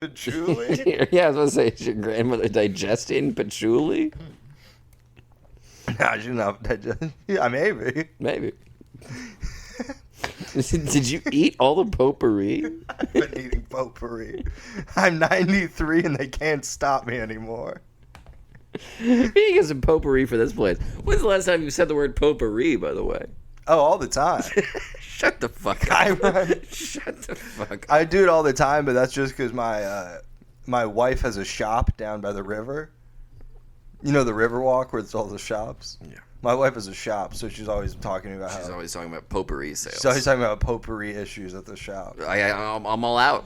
Patchouli? Yeah, I was going to say, is your grandmother digesting patchouli? No, she's not digesting. Yeah, maybe. Maybe. Did you eat all the potpourri? I've been eating potpourri. I'm 93 and they can't stop me anymore. You get some potpourri for this place. When's the last time you said the word potpourri, by the way? Oh, all the time. Shut the fuck up. Shut the fuck up. I do it all the time, but that's just because my wife has a shop down by the river. You know the river walk where it's all the shops? Yeah. My wife has a shop, so she's always talking about She's always talking about potpourri sales. She's always talking about potpourri issues at the shop. I'm all out.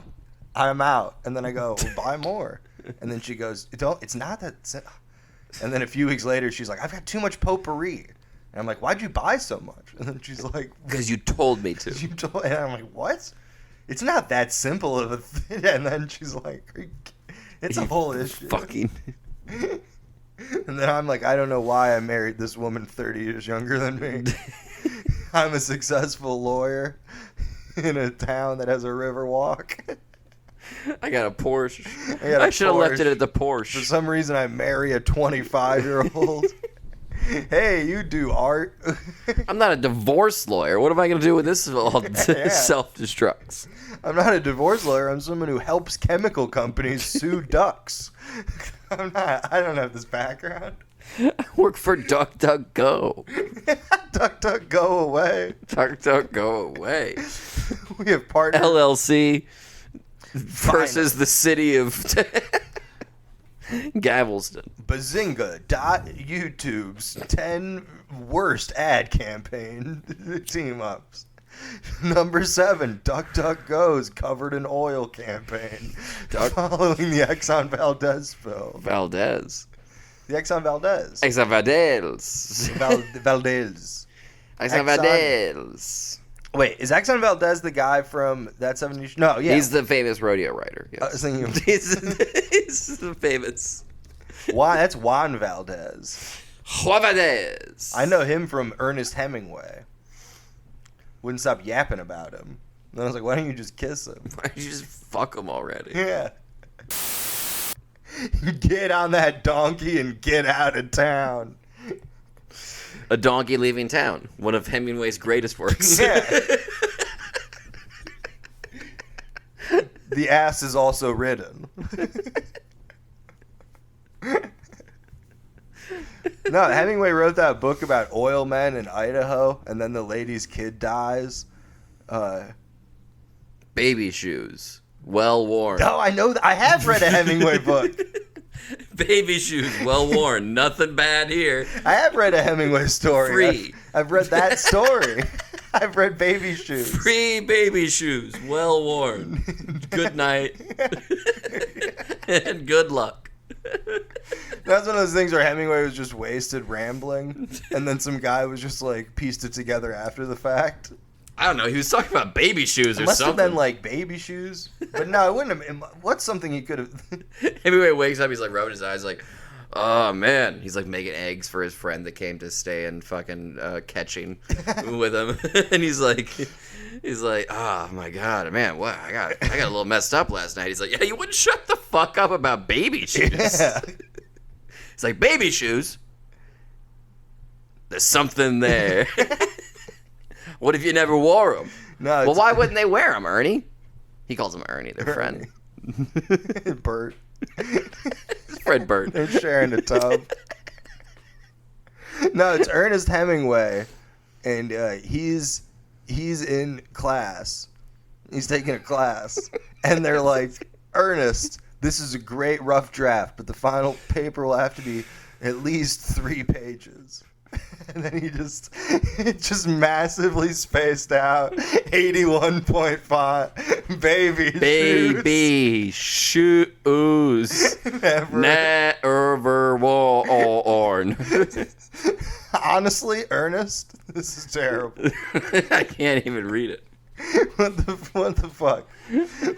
I'm out. And then I go, well, buy more. And then she goes, it's not that... And then a few weeks later, she's like, I've got too much potpourri. And I'm like, why'd you buy so much? And then she's like... Because you told me to. And I'm like, what? It's not that simple of a thing. And then she's like, it's a whole issue. Fucking... And then I'm like, I don't know why I married this woman 30 years younger than me. I'm a successful lawyer in a town that has a river walk. I got a Porsche. I should have left it at the Porsche. For some reason, I marry a 25-year-old. Hey, you do art. I'm not a divorce lawyer. What am I going to do with this self-destructs? I'm not a divorce lawyer. I'm someone who helps chemical companies sue ducks. I don't have this background. I work for DuckDuckGo. DuckDuck, go away. DuckDuck, go away. We have partners. LLC versus the city of Galveston. Bazinga.YouTube's 10 worst ad campaign team-ups. Number 7, DuckDuckGo's covered in oil campaign. Following the Exxon Valdez spill. Valdez. The Exxon Valdez. Exxon Valdez. Valdez. Exxon Valdez. Wait, is Exxon Valdez the guy from That 70s Show? No, yeah. He's the famous rodeo rider. Yes. I was thinking of... he's the famous. That's Juan Valdez. Juan Valdez. I know him from Ernest Hemingway. Wouldn't stop yapping about him. And I was like, why don't you just kiss him? Why don't you just fuck him already? Yeah. Get on that donkey and get out of town. A Donkey Leaving Town. One of Hemingway's greatest works. Yeah. The ass is also ridden. No, Hemingway wrote that book about oil men in Idaho, and then the lady's kid dies. Baby shoes. Well worn. Oh, I know. I have read a Hemingway book. Baby shoes. Well worn. Nothing bad here. I have read a Hemingway story. Free. I've read that story. I've read Baby Shoes. Free baby shoes. Well worn. Good night. And good luck. That's one of those things where Hemingway was just wasted rambling, and then some guy was just like pieced it together after the fact. I don't know. He was talking about baby shoes or It must something. have been like baby shoes, but no, it wouldn't have. What's something he could have? Hemingway wakes up. He's like rubbing his eyes, like, oh man. He's like making eggs for his friend that came to stay and fucking catching with him, and he's like, oh my god, man, what? I got a little messed up last night. He's like, yeah, you wouldn't shut the fuck up about baby shoes. Yeah. It's like, baby shoes. There's something there. What if you never wore them? No. Well, why wouldn't they wear them, Ernie? He calls him Ernie, their friend. Bert. Fred Bert. They're sharing a tub. No, it's Ernest Hemingway, and he's in class. He's taking a class, and they're like, Ernest, this is a great rough draft, but the final paper will have to be at least 3 pages. And then he just massively spaced out 81-point font. Baby shoes. Never worn. Honestly, Ernest, this is terrible. I can't even read it. What the fuck?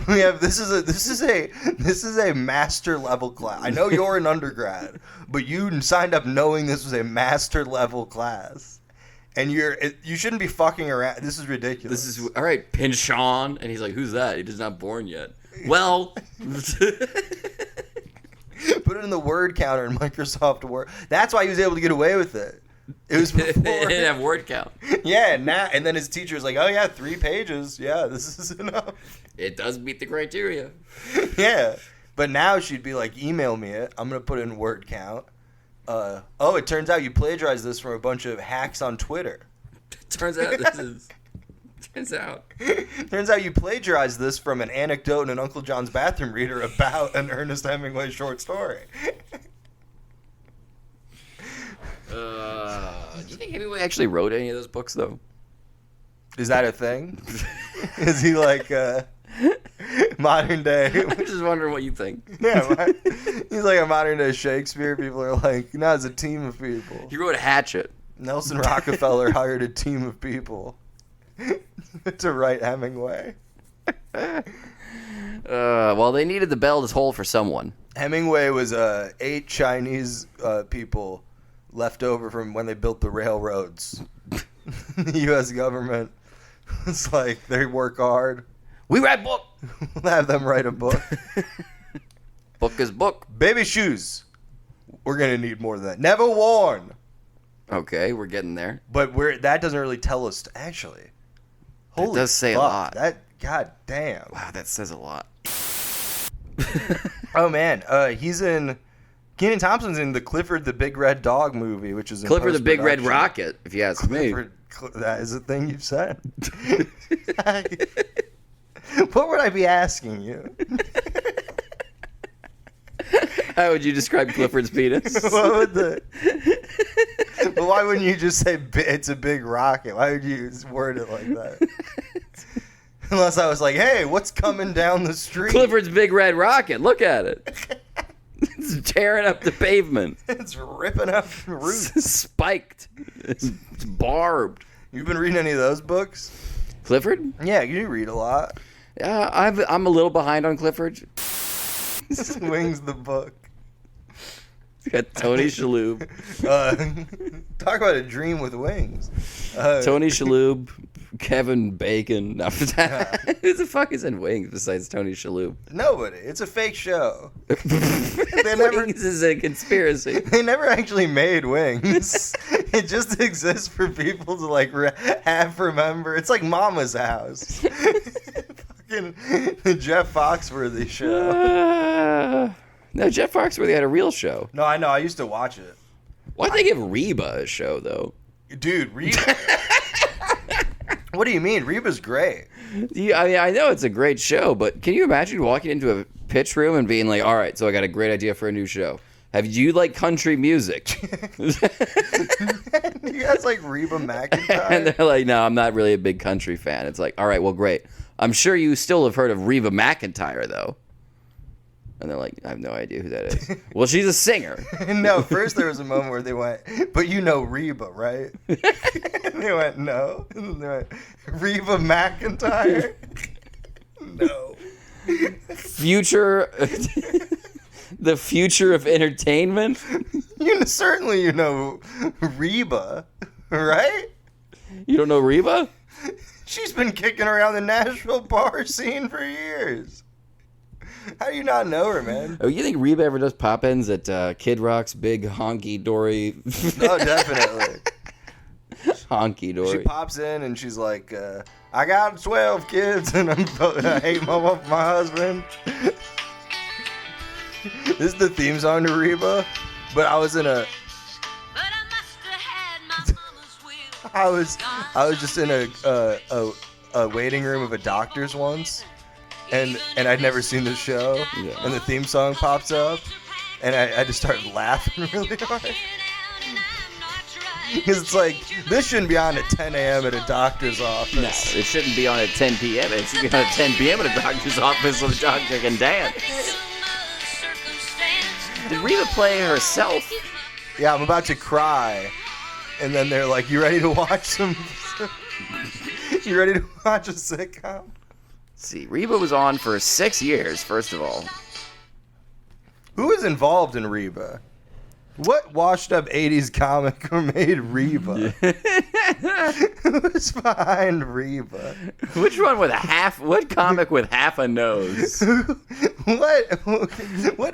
We have this is a master level class. I know you're an undergrad, but you signed up knowing this was a master level class, and you shouldn't be fucking around. This is ridiculous. This is all right. Pinchon, and he's like, "Who's that? He's not born yet." Well, Put it in the word counter in Microsoft Word. That's why he was able to get away with it. It was before. it didn't have word count. Yeah, and then his teacher was like, "Oh yeah, 3 pages. Yeah, this is enough." It does meet the criteria. Yeah, but now she'd be like, "Email me it. I'm gonna put it in word count." It turns out you plagiarized this from a bunch of hacks on Twitter. Turns out You plagiarized this from an anecdote in an Uncle John's bathroom reader about an Ernest Hemingway short story. Do you think Hemingway actually wrote any of those books, though? Is that a thing? Is he like modern day? I'm just wondering what you think. Yeah, he's like a modern day Shakespeare. People are like, no, it's a team of people. He wrote Hatchet. Nelson Rockefeller hired a team of people to write Hemingway. Well, they needed the bell to toll for someone. Hemingway was 8 Chinese people left over from when they built the railroads. The U.S. government was like, they work hard. We write book. We'll have them write a book. Book is book. Baby shoes. We're going to need more than that. Never worn. Okay, we're getting there. But that doesn't really tell us, actually. Holy It does say fuck, a lot. God damn. Wow, that says a lot. Oh, man. Kenan Thompson's in the Clifford the Big Red Dog movie, which is in Clifford the Big Red post-production. Rocket, if you ask me. That is a thing you've said. What would I be asking you? How would you describe Clifford's penis? What would but why wouldn't you just say it's a big rocket? Why would you word it like that? Unless I was like, hey, what's coming down the street? Clifford's Big Red Rocket. Look at it. It's tearing up the pavement. It's ripping up the roof. It's spiked. It's barbed. You've been reading any of those books? Clifford? Yeah, you read a lot. I'm a little behind on Clifford. Wings the book. It's got Tony Shalhoub. Talk about a dream with wings. Tony Shalhoub, Kevin Bacon. No, who the fuck is in Wings besides Tony Shalhoub? Nobody. It's a fake show. Wings is a conspiracy. They never actually made Wings. It just exists for people to like remember. It's like Mama's House. Fucking the Jeff Foxworthy show. No, Jeff Foxworthy had a real show. No, I know. I used to watch it. Why'd they give Reba a show, though? Dude, Reba. What do you mean? Reba's great. I know it's a great show, but can you imagine walking into a pitch room and being like, all right, so I got a great idea for a new show. Have you like country music? You guys like Reba McEntire? And they're like, no, I'm not really a big country fan. It's like, all right, well, great. I'm sure you still have heard of Reba McEntire, though. And they're like, I have no idea who that is. Well, she's a singer. No, first there was a moment where they went, but you know Reba, right? And they went, no. And they went, Reba McEntire? No. Future... The future of entertainment? Certainly you know Reba, right? You don't know Reba? She's been kicking around the Nashville bar scene for years. How do you not know her, man? Oh, you think Reba ever does pop-ins at Kid Rock's big honky-dory? Oh, definitely. Honky-dory. She pops in and she's like, I got 12 kids and I hate my husband. This is the theme song to Reba, but I was in a... I was just in a waiting room of a doctor's once, and I'd never seen the show, Yeah. and the theme song pops up, and I just started laughing really hard. Because it's like, this shouldn't be on at 10 a.m. at a doctor's office. No, it shouldn't be on at 10 p.m. It should be on at 10 p.m. at a doctor's office so the doctor can dance. Did Reba play herself? Yeah, I'm about to cry. And then they're like, you ready to watch you ready to watch a sitcom? See, Reba was on for 6 years, first of all. Who was involved in Reba? What washed up 80s comic made Reba? Who's behind Reba? Which one with what comic with half a nose? What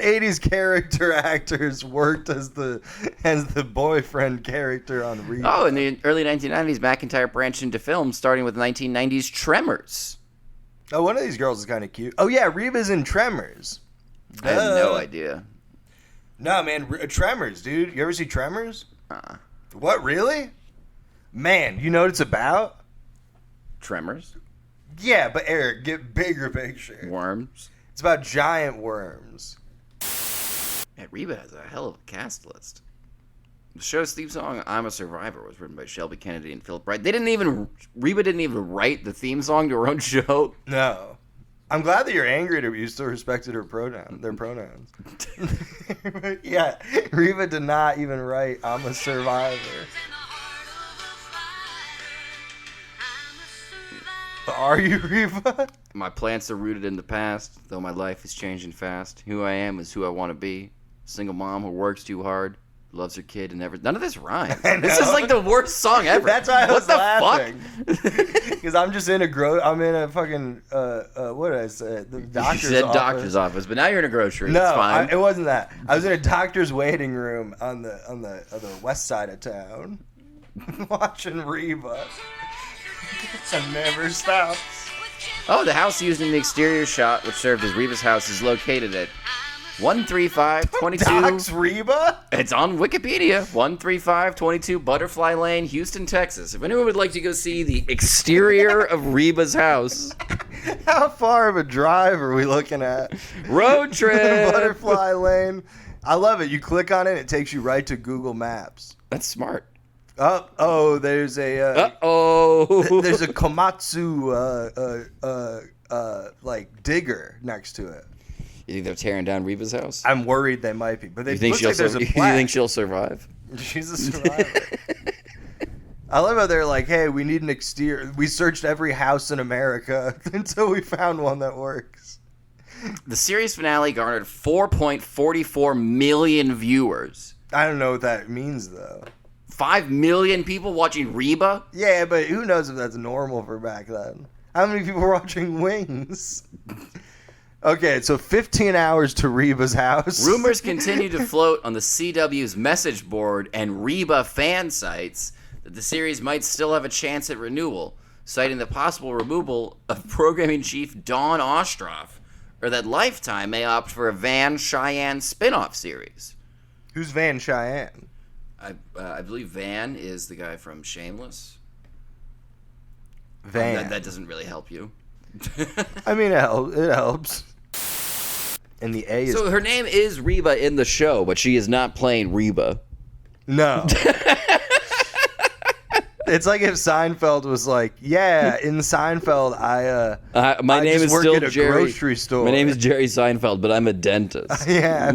80s character actors worked as the boyfriend character on Reba? Oh, in the early 1990s, McIntyre branched into film, starting with 1990s Tremors. Oh, one of these girls is kind of cute. Oh yeah, Reba's in Tremors. I have no idea. No, man, Tremors, dude. You ever see Tremors? What, really? Man, you know what it's about? Tremors? Yeah, but Eric, get bigger picture. Worms? It's about giant worms. Man, Reba has a hell of a cast list. The show's theme song, I'm a Survivor, was written by Shelby Kennedy and Philip Wright. Reba didn't even write the theme song to her own show. No. I'm glad that you're angry at her, but you still respected their pronouns. Yeah, Reba did not even write I'm a Survivor. Are you, Reba? My plants are rooted in the past, though my life is changing fast. Who I am is who I want to be. Single mom who works too hard, loves her kid, and never... None of this rhymes. This is like the worst song ever. That's why I was laughing. What the fuck? Because I'm just in I'm in a fucking, what did I say? The doctor's You said office. doctor's office, but now you're in a grocery. No, It's fine. it wasn't that. I was in a doctor's waiting room on the west side of town, watching Reba. It never stops. Oh, the house used in the exterior shot, which served as Reba's house, is located at 13522. Docs Reba? It's on Wikipedia. 13522 Butterfly Lane, Houston, Texas. If anyone would like to go see the exterior of Reba's house, How far of a drive are we looking at? road trip. Butterfly Lane. I love it. You click on it, it takes you right to Google Maps. That's smart. There's a Uh-oh. there's a Komatsu like digger next to it. You think they're tearing down Reba's house? I'm worried they might be, but You think she'll survive? She's a survivor. I love how they're like, hey, we need an exterior. We searched every house in America until we found one that works. The series finale garnered 4.44 million viewers. I don't know what that means, though. 5 million people watching Reba? Yeah, but who knows if that's normal for back then? How many people were watching Wings? Okay, so 15 hours to Reba's house. Rumors continue to float on the CW's message board and Reba fan sites that the series might still have a chance at renewal, citing the possible removal of programming chief Dawn Ostroff, or that Lifetime may opt for a Van Cheyenne spin-off series. Who's Van Cheyenne? I believe Van is the guy from Shameless. Van. That doesn't really help you. I mean, it helps. And the A is... So her name is Reba in the show, but she is not playing Reba. No. It's like if Seinfeld was like, yeah, in Seinfeld, My I name just is work still at a Jerry. grocery store. My name is Jerry Seinfeld, but I'm a dentist. Yeah,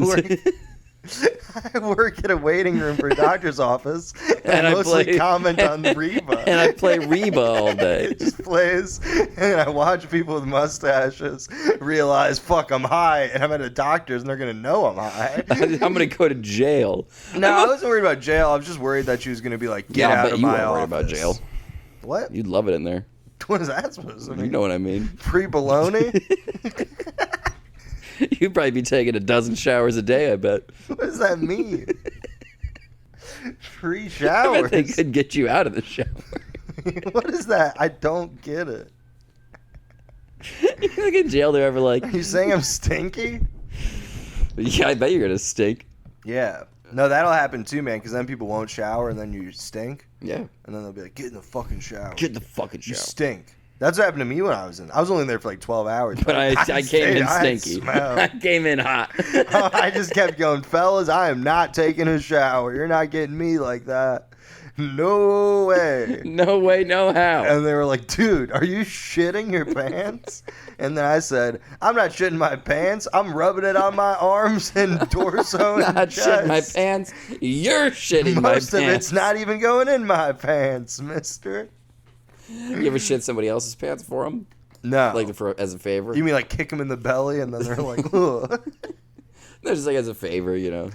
I work at a waiting room for a doctor's office, and I mostly comment on Reba. And I play Reba all day. It just plays, and I watch people with mustaches realize, fuck, I'm high, and I'm at a doctor's, and they're going to know I'm high. I'm going to go to jail. No, I wasn't worried about jail. I was just worried that she was going to be like, get out of my office. You weren't worried about jail. What? You'd love it in there. What is that supposed to mean? You know what I mean. Free baloney? You'd probably be taking a dozen showers a day, I bet. What does that mean? Free I showers? bet they could get you out of the shower. What is that? I don't get it. You think in jail they're ever like... Are you saying I'm stinky? Yeah, I bet you're going to stink. Yeah. No, that'll happen too, man, because then people won't shower and then you stink. Yeah. And then they'll be like, get in the fucking shower. Get in the fucking You shower. stink. That's what happened to me when I was in. I was only there for like 12 hours. But I came in I stinky. smelled. I came in hot. I just kept going, fellas, I am not taking a shower. You're not getting me like that. No way. No way, no how. And they were like, dude, are you shitting your pants? And then I said, I'm not shitting my pants. I'm rubbing it on my arms and torso and Not chest. shitting my pants. You're shitting my pants. Most of it's not even going in my pants, mister. You ever shit somebody else's pants for them? No. Like as a favor? You mean like kick them in the belly and then they're like, ugh. No, just like as a favor, you know.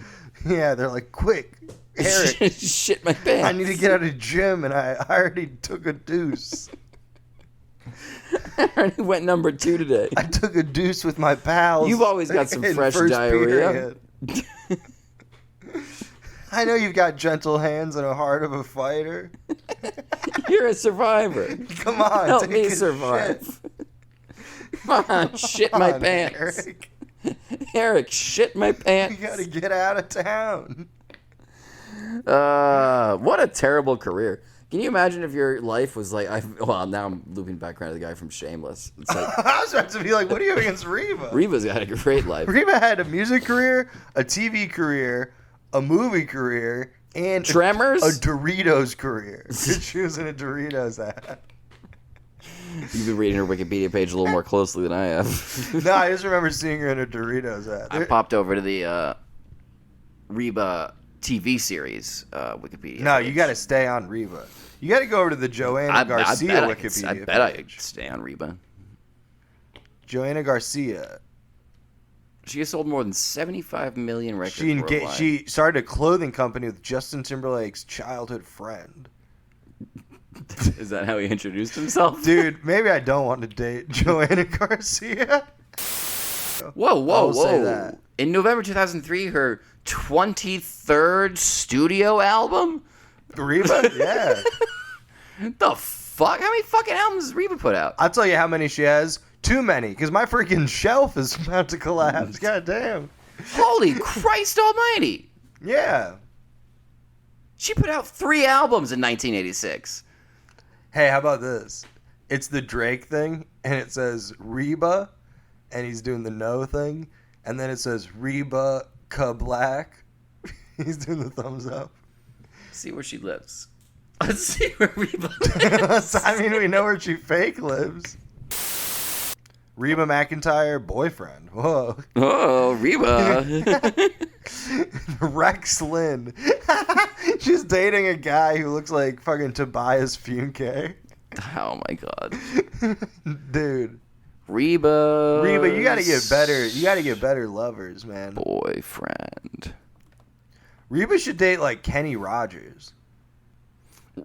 Yeah, they're like, quick, Eric, Shit my pants. I need to get out of the gym, and I already took a deuce. I already went number 2 today. I took a deuce with my pals. You've always got some in fresh first diarrhea. period. I know you've got gentle hands and a heart of a fighter. You're a survivor. Come on, Help take me a survive. shit. Come on, shit Come my on, pants. Eric. Eric, shit my You pants. gotta get out of town. What a terrible career. Can you imagine if your life was like, now I'm looping back around to the guy from Shameless. It's like, I was about to be like, what do you have against Reba? Reba's got a great life. Reba had a music career, a TV career, a movie career, and Tremors? a Doritos career. She was in a Doritos ad. You've been reading her Wikipedia page a little more closely than I have. No, I just remember seeing her in a Doritos ad. I popped over to the Reba TV series Wikipedia No, page. you got to stay on Reba. You got to go over to the Joanna Garcia Wikipedia I bet I could page. stay on Reba. Joanna Garcia. She has sold more than 75 million records worldwide. She started a clothing company with Justin Timberlake's childhood friend. Is that how he introduced himself? Dude, maybe I don't want to date Joanna Garcia. Whoa. I'll say that. In November 2003, her 23rd studio album? Reba? Yeah. The fuck? How many fucking albums has Reba put out? I'll tell you how many she has. Too many, because my freaking shelf is about to collapse. God damn. Holy Christ almighty. Yeah. She put out 3 albums in 1986. Hey, how about this? It's the Drake thing, and it says Reba, and he's doing the no thing, and then it says Reba Black. He's doing the thumbs up. See where she lives. Let's see where Reba lives. I mean, we know where she fake lives. Reba McEntire, boyfriend. Whoa. Oh, Reba. Rex Lynn. She's dating a guy who looks like fucking Tobias Funke. Oh my god. Dude. Reba, you gotta get better. You gotta get better lovers, man. boyfriend. Reba should date like Kenny Rogers.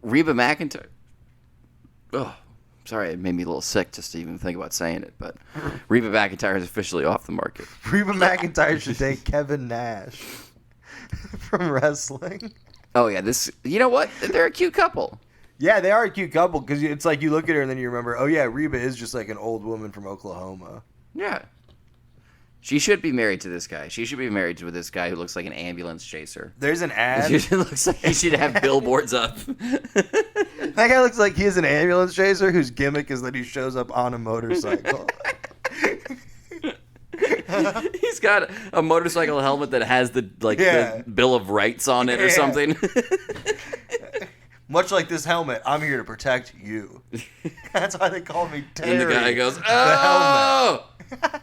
Reba McEntire. Oh, sorry, it made me a little sick just to even think about saying it. But Reba McEntire is officially off the market. Reba McEntire should date Kevin Nash from wrestling. Oh yeah, this. You know what? They're a cute couple. Yeah, they are a cute couple because it's like you look at her and then you remember, oh yeah, Reba is just like an old woman from Oklahoma. Yeah. She should be married to this guy. She should be married to this guy who looks like an ambulance chaser. There's an ad. It looks like he should have billboards up. That guy looks like he's an ambulance chaser whose gimmick is that he shows up on a motorcycle. He's got a motorcycle helmet that has the Bill of Rights on it or something. Much like this helmet, I'm here to protect you. That's why they call me Terry. And the guy goes, The "Oh,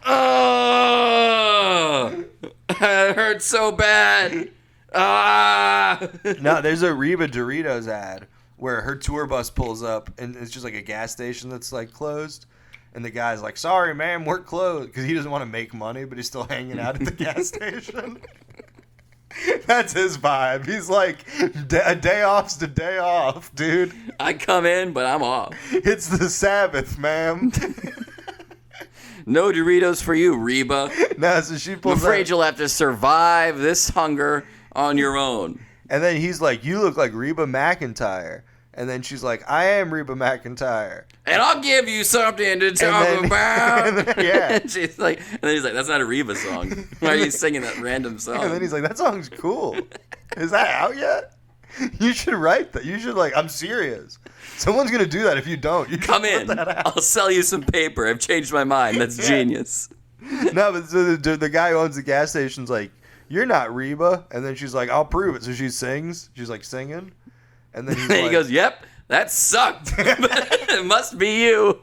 oh, it hurts so bad." Ah. No, there's a Reba Doritos ad where her tour bus pulls up and it's just like a gas station that's like closed. And the guy's like, sorry, man, we're closed. Because he doesn't want to make money, but he's still hanging out at the gas station. That's his vibe. He's like, a day off's the day off, dude. I come in, but I'm off. It's the Sabbath, ma'am. No Doritos for you, Reba. No, so she I'm pulls afraid out, you'll have to survive this hunger on your own. and then he's like, you look like Reba McEntire. And then she's like, I am Reba McEntire. And I'll give you something to talk then- about. and then- yeah. And she's like, and then he's like, that's not a Reba song. Why are you singing that random song? And then he's like, that song's cool. Is that out yet? You should write that. You should I'm serious. Someone's going to do that if you don't. You should Come put in. that out. I'll sell you some paper. I've changed my mind. That's Yeah. genius. No, but so the guy who owns the gas station's like, you're not Reba. And then she's like, I'll prove it. So she sings. She's like singing. And then he's And like, he goes, yep, that sucked. It must be you.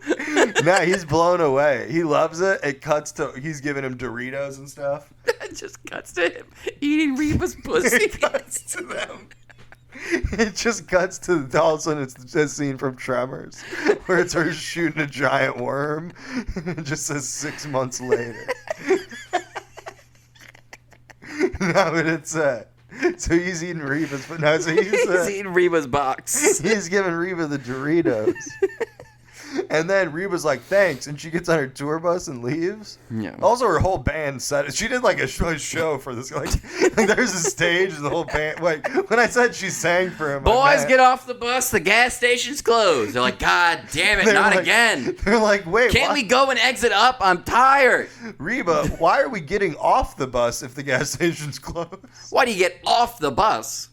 nah, he's blown away. He loves it. It cuts to, he's giving him Doritos and stuff. It just cuts to him eating Reba's pussy. It cuts to them. It just cuts to, all of a sudden, it's a scene from Tremors where it's her shooting a giant worm. It just says 6 months later. No, but So he's eating Reba's, but no, so He's eating Reba's box. he's giving Reba the Doritos. And then Reba's like, thanks, and she gets on her tour bus and leaves. Yeah. Also, her whole band set. She did like a show for this. Like there's a stage, and the whole band. Like when I said she sang for him, Boys, get off the bus. The gas station's closed. They're like, God damn it, not again. They're like, wait, Can't we go and exit up? I'm tired. Reba, why are we getting off the bus if the gas station's closed? Why do you get off the bus?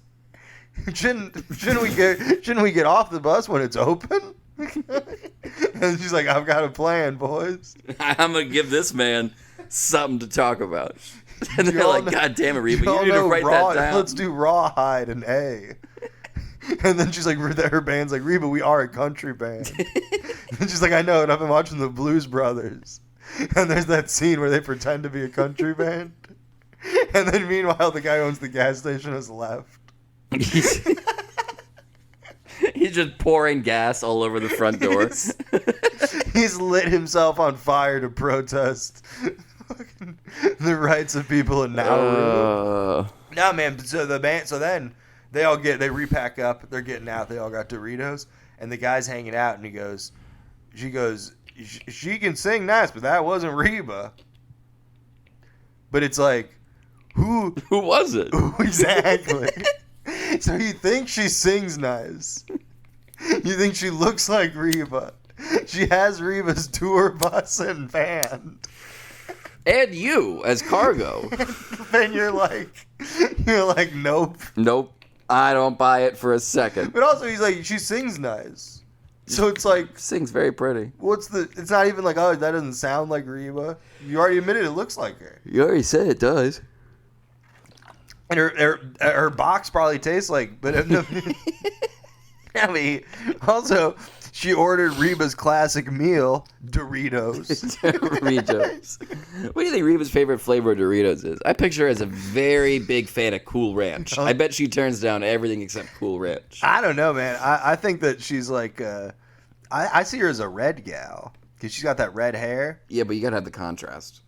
Shouldn't we get off the bus when it's open? And she's like, I've got a plan, boys. I'm going to give this man something to talk about. And they're Y'all like, know- God damn it, Reba, you y'all need to know write raw, that down. Let's do Rawhide and A. And then she's like, her band's like, Reba, we are a country band. And she's like, I know, and I've been watching the Blues Brothers. And there's that scene where they pretend to be a country band. And then meanwhile, the guy who owns the gas station has left. He's just pouring gas all over the front door. He's lit himself on fire to protest the rights of people in Nauru. No, man. So the band. So then they repack up. They're getting out. They all got Doritos, and the guy's hanging out, and she goes, she can sing nice, but that wasn't Reba. But it's like, who was it? exactly? So you think she sings nice? You think she looks like Reba? She has Reba's tour bus and band. And you as cargo. And you're like, nope. Nope. I don't buy it for a second. But also, he's like, she sings nice. So it's like, Sings very pretty. it's not even like, oh, that doesn't sound like Reba. You already admitted it looks like her. You already said it does. And her box probably tastes like, but I mean, also, she ordered Reba's classic meal, Doritos. Doritos. What do you think Reba's favorite flavor of Doritos is? I picture her as a very big fan of Cool Ranch. I bet she turns down everything except Cool Ranch. I don't know, man. I think that she's like, I see her as a red gal because she's got that red hair. Yeah, but you gotta have the contrast.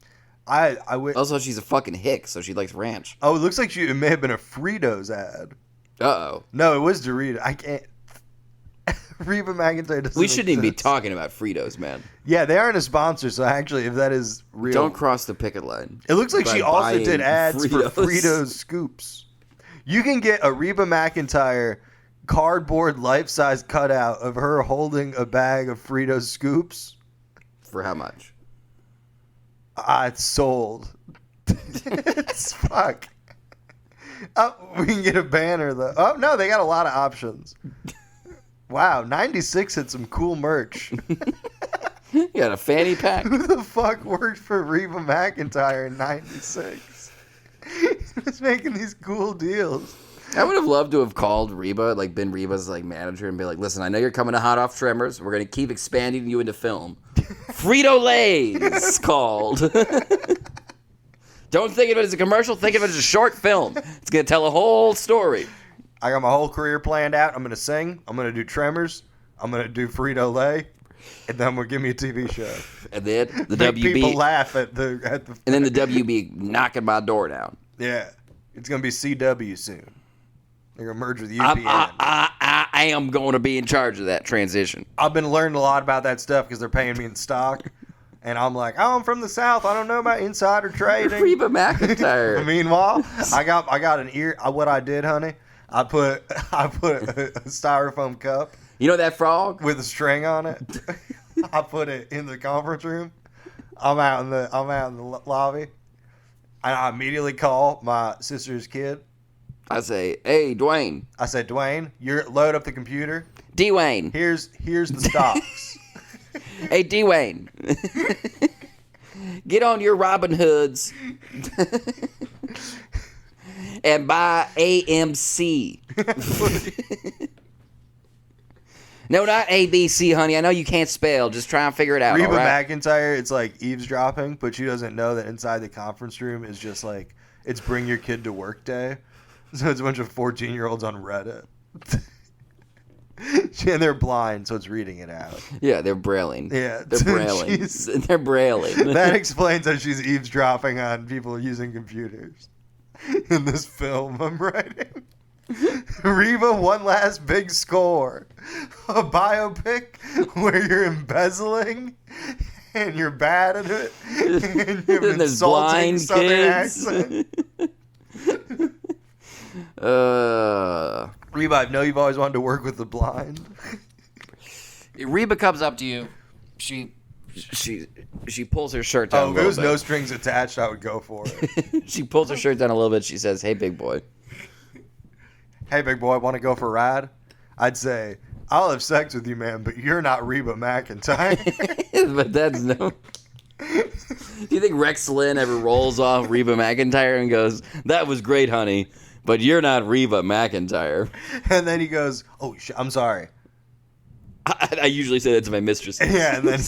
Also, she's a fucking hick, so she likes ranch. Oh, it looks like it may have been a Fritos ad. Uh-oh. No, it was Doritos. I can't. Reba McEntire doesn't. We shouldn't even be exist. talking about Fritos, man. Yeah, they aren't a sponsor, so actually, if that is real, Don't cross the picket line. It looks like by she also buying did ads Fritos. for Fritos scoops. You can get a Reba McEntire cardboard life-size cutout of her holding a bag of Fritos scoops. For how much? It's sold. It's fuck. Oh, we can get a banner though. Oh no, they got a lot of options. Wow, 96 had some cool merch. You got a fanny pack? Who the fuck worked for Reba McEntire in 96? He was making these cool deals. I would have loved to have called Reba, like been Reba's like manager, and be like, "Listen, I know you're coming to Hot Off Tremors. We're gonna keep expanding you into film. Frito-Lay's called. Don't think of it as a commercial. Think of it as a short film. It's gonna tell a whole story." I got my whole career planned out. I'm gonna sing. I'm gonna do Tremors. I'm gonna do Frito-Lay, and then we'll give me a TV show. And then the Make WB, people laugh at the. and then the WB knocking my door down. Yeah, it's gonna be CW soon. They're gonna merge with UPN. I am going to be in charge of that transition. I've been learning a lot about that stuff because they're paying me in stock, and I'm like, oh, I'm from the South. I don't know about insider trading. Reba McEntire. Meanwhile, I got an ear. What I did, honey, I put a styrofoam cup You know that frog? with a string on it. I put it in the conference room. I'm out in the lobby, and I immediately call my sister's kid. I say, hey, Dwayne. I said, Dwayne, load up the computer. Dwayne. Here's the stocks. Hey, Dwayne. Get on your Robin Hoods and buy AMC. No, not ABC, honey. I know you can't spell. Just try and figure it out. Reba all right? McEntire, it's like eavesdropping, but she doesn't know that inside the conference room is just like, it's bring your kid to work day. So it's a bunch of 14-year-olds on Reddit. And they're blind, so it's reading it out. Yeah, they're brailing. Yeah. They're brailing. They're brailing. That explains how she's eavesdropping on people using computers. in this film I'm writing. Reba, one last big score. A biopic where you're embezzling and you're bad at it. And you have an There's insulting blind southern kids. accent. Reba Reba, I know you've always wanted to work with the blind. comes up to you. She pulls her shirt down. Oh, if it was no strings attached, I would go for it. She pulls her shirt down a little bit. She says, "Hey, big boy." Hey, big boy, want to go for a ride? I'd say, I'll have sex with you, man, but you're not Reba McEntire. But that's no. Do you think Rex Lynn ever rolls off Reba McEntire and goes, "That was great, honey, but you're not Reba McEntire"? And then he goes, oh, I'm sorry. I usually say that to my mistress. Yeah, and then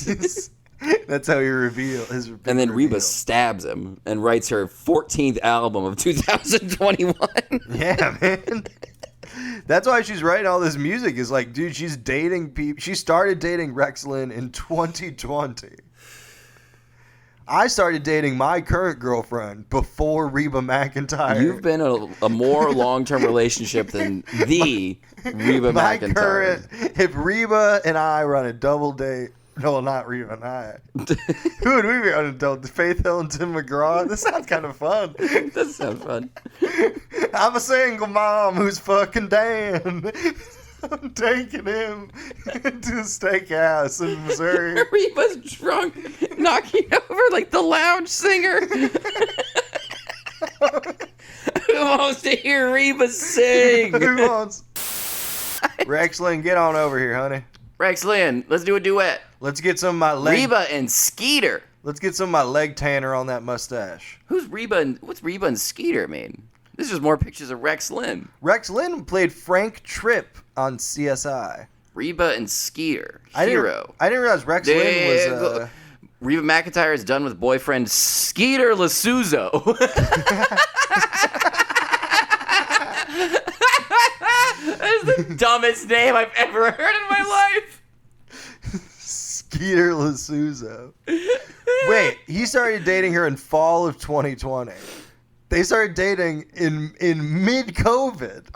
that's how he reveal his. And then Reba reveal. stabs him and writes her 14th album of 2021. Yeah, man. That's why she's writing all this music. Is like, dude, she's dating people. She started dating Rex Lynn in 2020. I started dating my current girlfriend before Reba McEntire. You've been in a more long-term relationship than the Reba my McEntire. current. If Reba and I were on a double date. No, not Reba and I. Who would we be on a double date? Faith Hill and Tim McGraw? This sounds kind of fun. That sounds fun. I'm a single mom who's fucking Dan. I'm taking him to the steakhouse in Missouri. Reba's drunk, knocking over like the lounge singer. Who wants to hear Reba sing? Who wants? Rex Lynn, get on over here, honey. Rex Lynn, let's do a duet. Let's get some of my leg. Reba and Skeeter. Let's get some of my leg tanner on that mustache. Who's Reba and what's Reba and Skeeter mean? This is just more pictures of Rex Lynn. Rex Lynn played Frank Tripp on CSI. Reba and Skeeter. Hero. I didn't realize Rex Lynn was. Reba McEntire is done with boyfriend Skeeter Lasuzo. That is the dumbest name I've ever heard in my life. Skeeter Lasuzo. Wait, he started dating her in fall of 2020. They started dating in mid-COVID.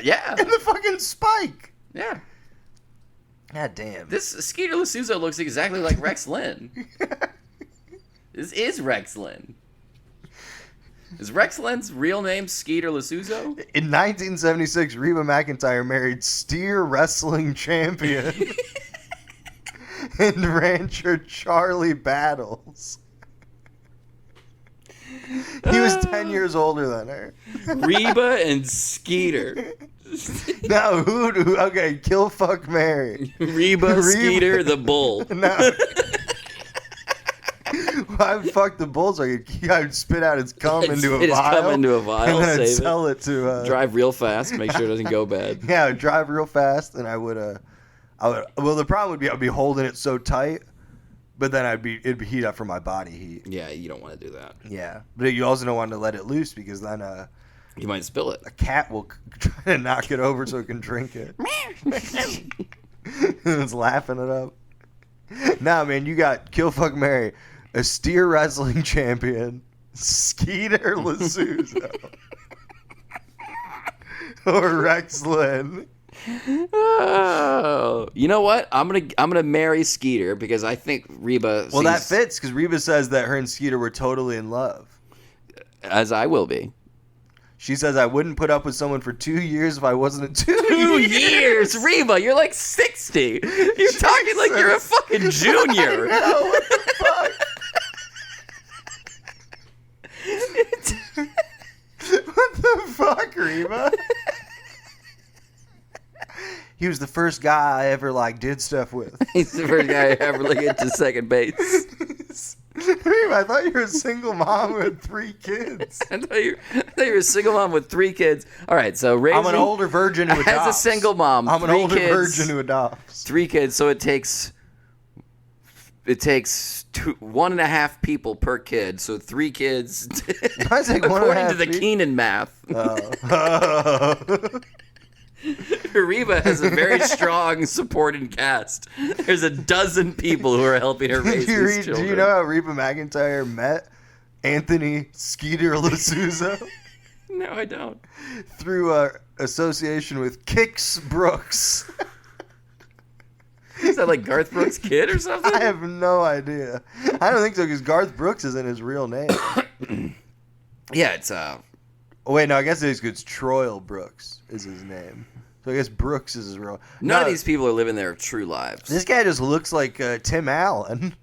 Yeah. In the fucking spike. Yeah. God damn. This Skeeter Lasuzo looks exactly like Rex Lynn. This is Rex Lynn. Is Rex Lynn's real name Skeeter Lasuzo? In 1976, Reba McEntire married steer wrestling champion and rancher Charlie Battles. He was 10 years older than her. Reba and Skeeter. No, okay, kill, fuck, marry. Reba Skeeter the bull. No. I would fuck the bull so I would spit out his cum into a Spit his vial. cum into a vial, And then I'd save it. sell it to... Drive real fast, make sure it doesn't go bad. Yeah, I would drive real fast, and I would... Well, the problem would be I'd be holding it so tight, but then it'd be heat up from my body heat. Yeah, you don't want to do that. Yeah, but you also don't want to let it loose because then You might spill it. a cat will try to knock it over so it can drink it. It's laughing it up. Nah, man, you got kill, fuck, marry, a steer wrestling champion, Skeeter Lasuzo, or Rex Lynn. Oh, you know what? I'm gonna marry Skeeter because I think Reba. Well, that fits because Reba says that her and Skeeter were totally in love. As I will be. She says, I wouldn't put up with someone for 2 years if I wasn't a 2 2 years, Reba. You're like 60. You're talking like you're a fucking junior. I know, what the fuck? What the fuck, Reba? He was the first guy I ever did stuff with. He's the first guy I ever get to second base. Reba, I thought you were a single mom who had 3 kids. I thought you were a single mom with 3 kids. All right, so raising... I'm an older virgin who adopts. As a single mom, I'm an 3 older kids, virgin who adopts. 3 kids, so it takes 1.5 people per kid, so 3 kids. I take According 1.5 to the people. Keenan math. Oh. Reba has a very strong supporting cast. There's a dozen people who are helping her raise these children. Do you know how Reba McEntire met Anthony Skeeter Lasuzo? No, I don't. Through association with Kix Brooks. Is that like Garth Brooks' kid or something? I have no idea. I don't think so because Garth Brooks isn't his real name. Yeah, it's Oh, wait, no, I guess it's Troil Brooks is his name. So I guess Brooks is his real. none of these people are living their true lives. This guy just looks like Tim Allen.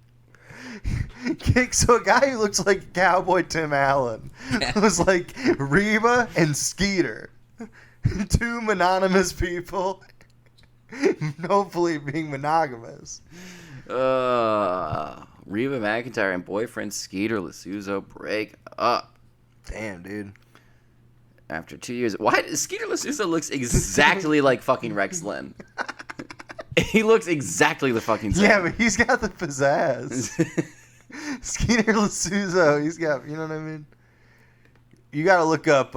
So a guy who looks like Cowboy Tim Allen was like Reba and Skeeter, two mononymous people, hopefully being monogamous. Reba McEntire and boyfriend Skeeter Lasuzo break up. Damn, dude. After 2 years. Why does Skeeter Lasuzo looks exactly like fucking Rex Lynn? He looks exactly the fucking same. Yeah, but he's got the pizzazz. Skeeter Lasuzo, he's got, you know what I mean? You got to look up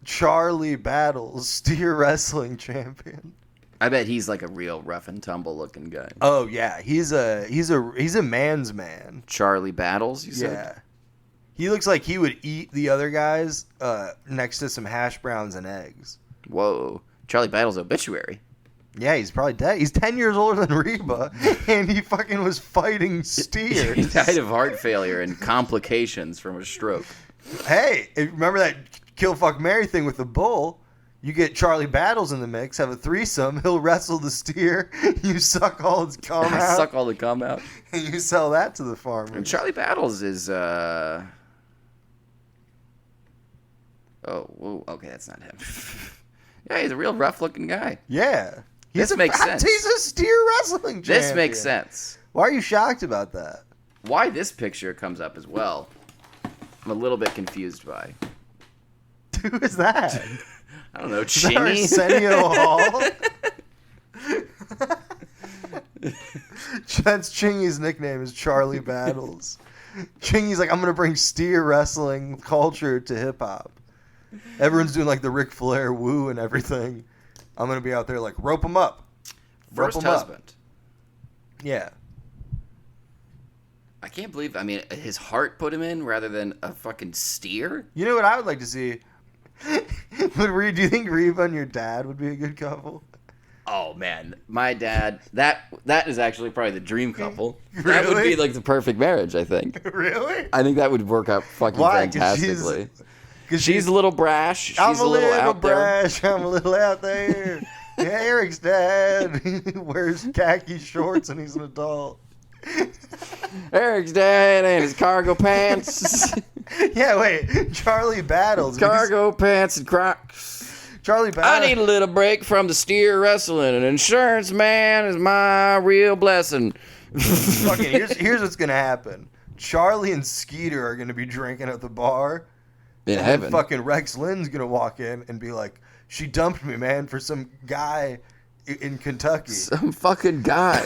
Charlie Battles, steer wrestling champion. I bet he's like a real rough and tumble looking guy. Oh yeah, he's a man's man. Charlie Battles, you said? Yeah. He looks like he would eat the other guys next to some hash browns and eggs. Whoa. Charlie Battles' obituary. Yeah, he's probably dead. He's 10 years older than Reba, and he fucking was fighting steers. He died of heart failure and complications from a stroke. Hey, remember that kill, fuck, marry thing with the bull? You get Charlie Battles in the mix, have a threesome, he'll wrestle the steer, you suck all its cum out. Suck all the cum out. And you sell that to the farmer. And Charlie Battles is, okay, that's not him. Yeah, he's a real rough-looking guy. Yeah. This makes sense. He's a steer wrestling champion. This makes sense. Why are you shocked about that? Why this picture comes up as well, I'm a little bit confused by. Who is that? I don't know, Is that Chingy? Arsenio Hall? That's Chingy's nickname is Charlie Battles. Chingy's like, I'm going to bring steer wrestling culture to hip-hop. Everyone's doing like the Ric Flair woo and everything. I'm going to be out there like, rope him up. Rope First 'em up. husband. Yeah. I can't believe, his heart put him in rather than a fucking steer? You know what I would like to see? Do you think Reba and your dad would be a good couple? Oh, man. My dad, that is actually probably the dream couple. That would Really? be like the perfect marriage, I think. Really? I think that would work out fucking Why? 'Cause fantastically. Because She's a little brash. She's I'm a little out there. brash. I'm a little out there. Yeah, Eric's dad wears khaki shorts and he's an adult. Eric's dad and his cargo pants. Yeah, wait. Charlie Battles. Cargo pants and Crocs. Charlie I Battles. need a little break from the steer wrestling. An insurance man is my real blessing. Fucking, here's what's going to happen. Charlie and Skeeter are going to be drinking at the bar. In and heaven. then fucking Rex Lynn's going to walk in and be like, she dumped me, man, for some guy in Kentucky. Some fucking guy.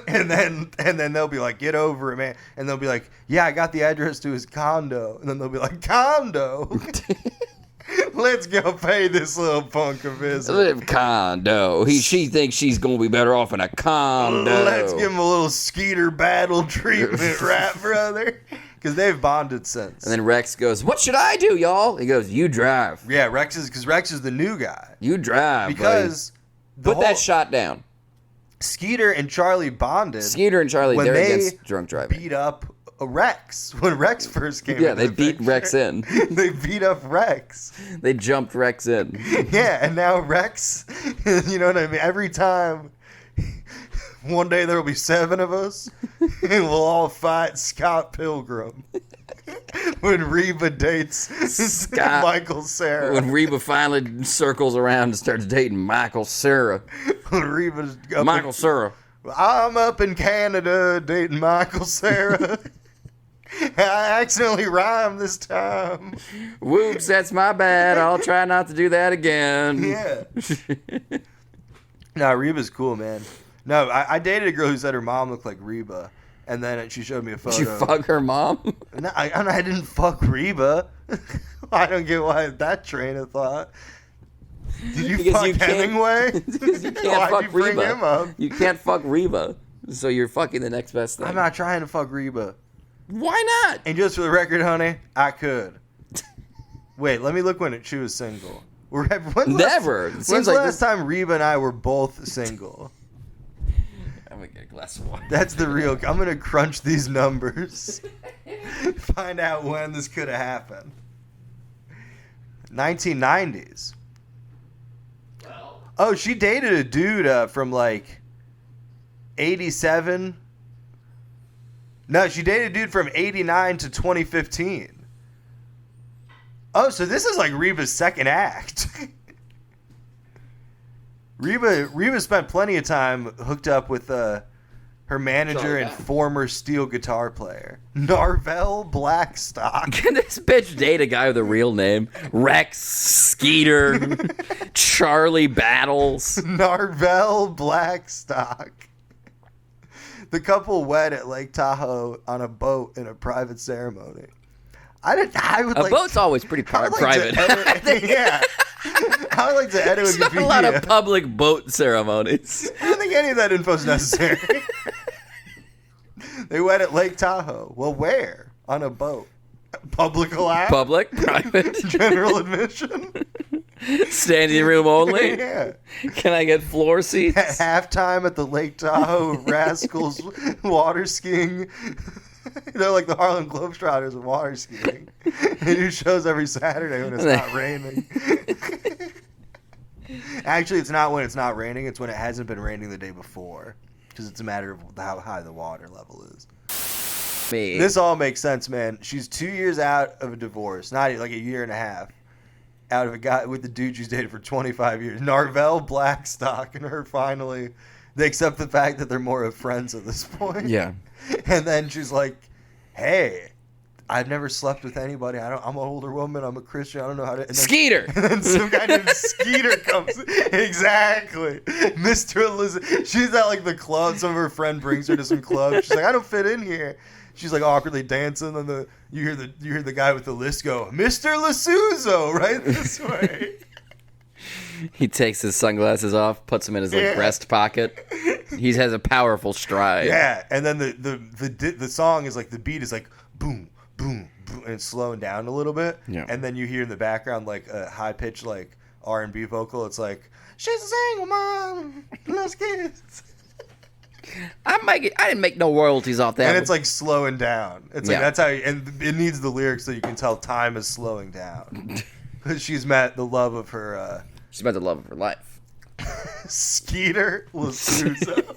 and then they'll be like, get over it, man. And they'll be like, yeah, I got the address to his condo. And then they'll be like, condo? Let's go pay this little punk a visit. Live condo. She thinks she's gonna be better off in a condo. Let's give him a little Skeeter battle treatment, right, brother? Because they've bonded since. And then Rex goes, "What should I do, y'all?" He goes, "You drive. Yeah, Rex is the new guy. You drive. Because put that shot down." Skeeter and Charlie bonded. Skeeter and Charlie, when they're they against drunk driving. beat up Rex when Rex first came. Yeah, into they the beat picture. Rex in. They beat up Rex. They jumped Rex in. Yeah, and now Rex, you know what I mean? Every time, one day there will be 7 of us, and we'll all fight Scott Pilgrim. When Reba dates Scott- Michael Cera. When Reba finally circles around and starts dating Michael Cera. When Reba's up Michael Cera. I'm up in Canada dating Michael Cera. I accidentally rhymed this time. Whoops, that's my bad. I'll try not to do that again. Yeah. No, Reba's cool, man. No, I dated a girl who said her mom looked like Reba, and then she showed me a photo. Did you fuck her mom? No, I didn't fuck Reba. I don't get why that train of thought. Did you Because fuck you can't- Hemingway? Because you can't Why'd fuck you bring Reba. him up? You can't fuck Reba. So you're fucking the next best thing. I'm not trying to fuck Reba. Why not? And just for the record, honey, I could. Wait, let me look when she was single. Never. It When's seems the like last time Reba and I were both single? I'm gonna get a glass of water. That's the real. I'm gonna crunch these numbers, find out when this could have happened. 1990s. Well, Oh, she dated a dude from like 87. No, she dated a dude from 89 to 2015. Oh, so this is like Reba's second act. Reba spent plenty of time hooked up with her manager and former steel guitar player, Narvel Blackstock. Can this bitch date a guy with a real name? Rex, Skeeter, Charlie Battles. Narvel Blackstock. The couple wed at Lake Tahoe on a boat in a private ceremony. Boat's always pretty private. Yeah. I would like to edit There's not a lot of public boat ceremonies. I don't think any of that info is necessary. They wed at Lake Tahoe. Well, where? On a boat. Public allowed? Public, private, General admission? standing room only. Yeah. Can I get floor seats? At halftime at the Lake Tahoe Rascals water skiing. Like the Harlem Globetrotters of water skiing. They do shows every Saturday when it's not raining. Actually, it's not when it's not raining. It's when it hasn't been raining the day before. Because it's a matter of how high the water level is. Me. This all makes sense, man. She's 2 years out of a divorce. Not like a year and a half. Out of a guy with the dude she's dated for 25 years. Narvel Blackstock and her finally. They accept the fact that they're more of friends at this point. Yeah. And then she's like, hey, I've never slept with anybody. I'm an older woman. I'm a Christian. I don't know how to. And then, Skeeter. And then some guy named Skeeter comes. Exactly. Mr. Elizabeth. She's at like the club. Some of her friend brings her to some club. She's like, I don't fit in here. She's like awkwardly dancing. And you hear the guy with the list go, Mr. Lasuzo, right this way. He takes his sunglasses off, puts them in his breast pocket. He has a powerful stride. Yeah, and then the song is like the beat is like boom, boom, boom, and it's slowing down a little bit. Yeah. And then you hear in the background like a high pitched like R&B vocal. It's like she's a single mom, loves kids. I didn't make no royalties off that. And it's like slowing down. It's like Yeah. that's how. And it needs the lyrics so you can tell time is slowing down. She's met the love of her. She's about the love of her life. Skeeter Lasuzo.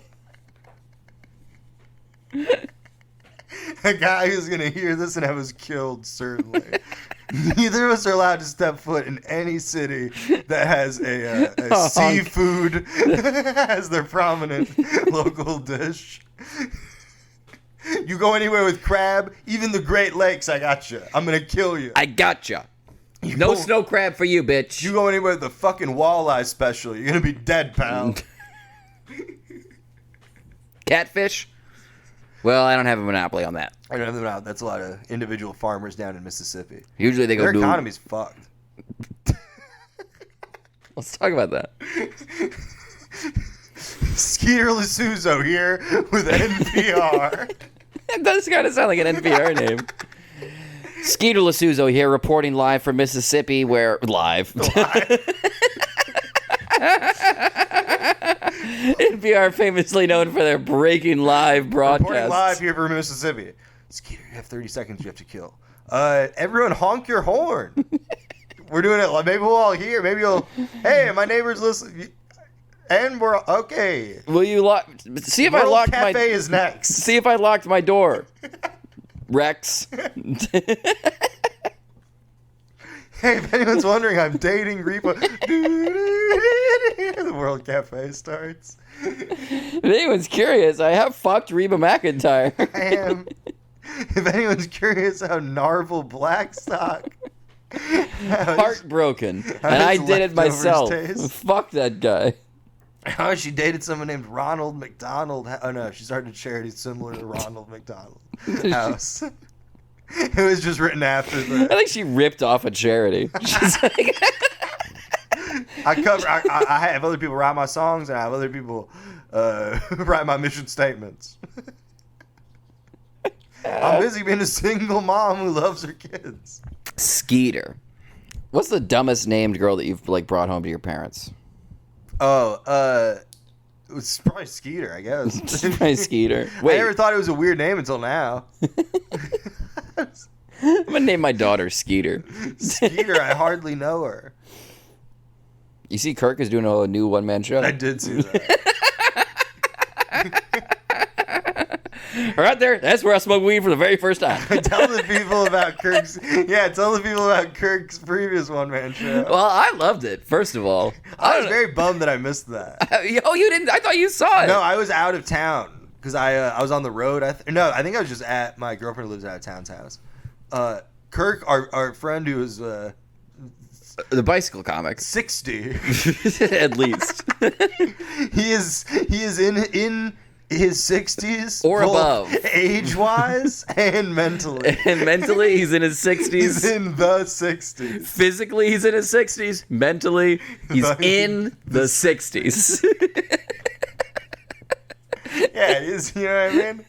A guy who's going to hear this and have us killed, certainly. Neither of us are allowed to step foot in any city that has a seafood as their prominent local dish. You go anywhere with crab, even the Great Lakes, I got you. I'm going to kill you. I gotcha. No snow crab for you, bitch. You go anywhere with the fucking walleye special, you're going to be dead, pal. Catfish? Well, I don't have a monopoly on that. I don't know about. That's a lot of individual farmers down in Mississippi. Usually they go Their do... economy's fucked. Let's talk about that. Skeeter Lasuzo here with NPR. It does kind of sound like an NPR name. Skeeter Lasuzo here, reporting live from Mississippi, where... Live. NPR famously known for their breaking live broadcasts. Reporting live here from Mississippi. Skeeter, you have 30 seconds you have to kill. Everyone honk your horn. We're doing it. Maybe we'll all hear. Maybe you'll... Hey, my neighbor's listening. And we're... Okay. Will you lock... See if I World locked Cafe my... is next. See if I locked my door. Rex. Hey, if anyone's wondering, I'm dating Reba. The World Cafe starts. If anyone's curious, I have fucked Reba McEntire. I am. If anyone's curious how Narvel Blackstock... Heartbroken. how And I his did it leftovers myself. taste. Fuck that guy. How she dated someone named Ronald McDonald. Oh, no, she started a charity similar to Ronald McDonald House. It was just written after I the... think she ripped off a charity. She's like... I have other people write my songs, and I have other people write my mission statements. I'm busy being a single mom who loves her kids. Skeeter. What's the dumbest named girl that you've like brought home to your parents? Oh, it's probably Skeeter, I guess. Probably Skeeter. I Wait, never thought it was a weird name until now. I'm gonna name my daughter Skeeter. Skeeter, I hardly know her. You see, Kirk is doing a new one-man show. I did see that. Right there, that's where I smoked weed for the very first time. Tell the people about Kirk's previous one-man show. Well, I loved it. First of all, I was very bummed that I missed that. Oh, you didn't? I thought you saw it. No, I was out of town because I was on the road. I think I was just at my girlfriend who lives out of town's house. Kirk, our friend who was The bicycle comic. 60, At least. he is in his 60s Or both above. age-wise and mentally. And mentally, he's in his 60s. He's in the 60s. Physically, he's in his 60s. Mentally, he's in the 60s. Yeah, he's, you know what I mean?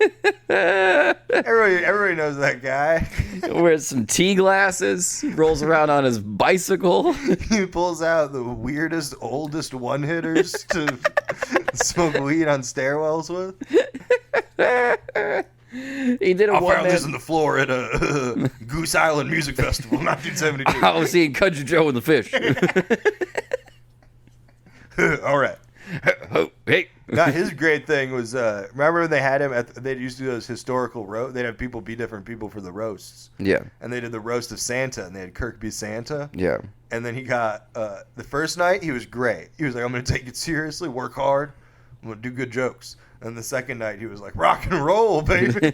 Everybody knows that guy. Wears some tea glasses, rolls around on his bicycle. He pulls out the weirdest, oldest one-hitters to smoke weed on stairwells with. He did a I found one-man... this in the floor at a Goose Island Music Festival in 1972. I was seeing Country Joe and the Fish. All right. Oh, hey. Now, his great thing was, remember when they had him they used to do those historical roasts? They'd have people be different people for the roasts. Yeah. And they did the roast of Santa, and they had Kirk be Santa. Yeah. And then he got, the first night, he was great. He was like, I'm going to take it seriously, work hard, I'm going to do good jokes. And the second night, he was like, rock and roll, baby.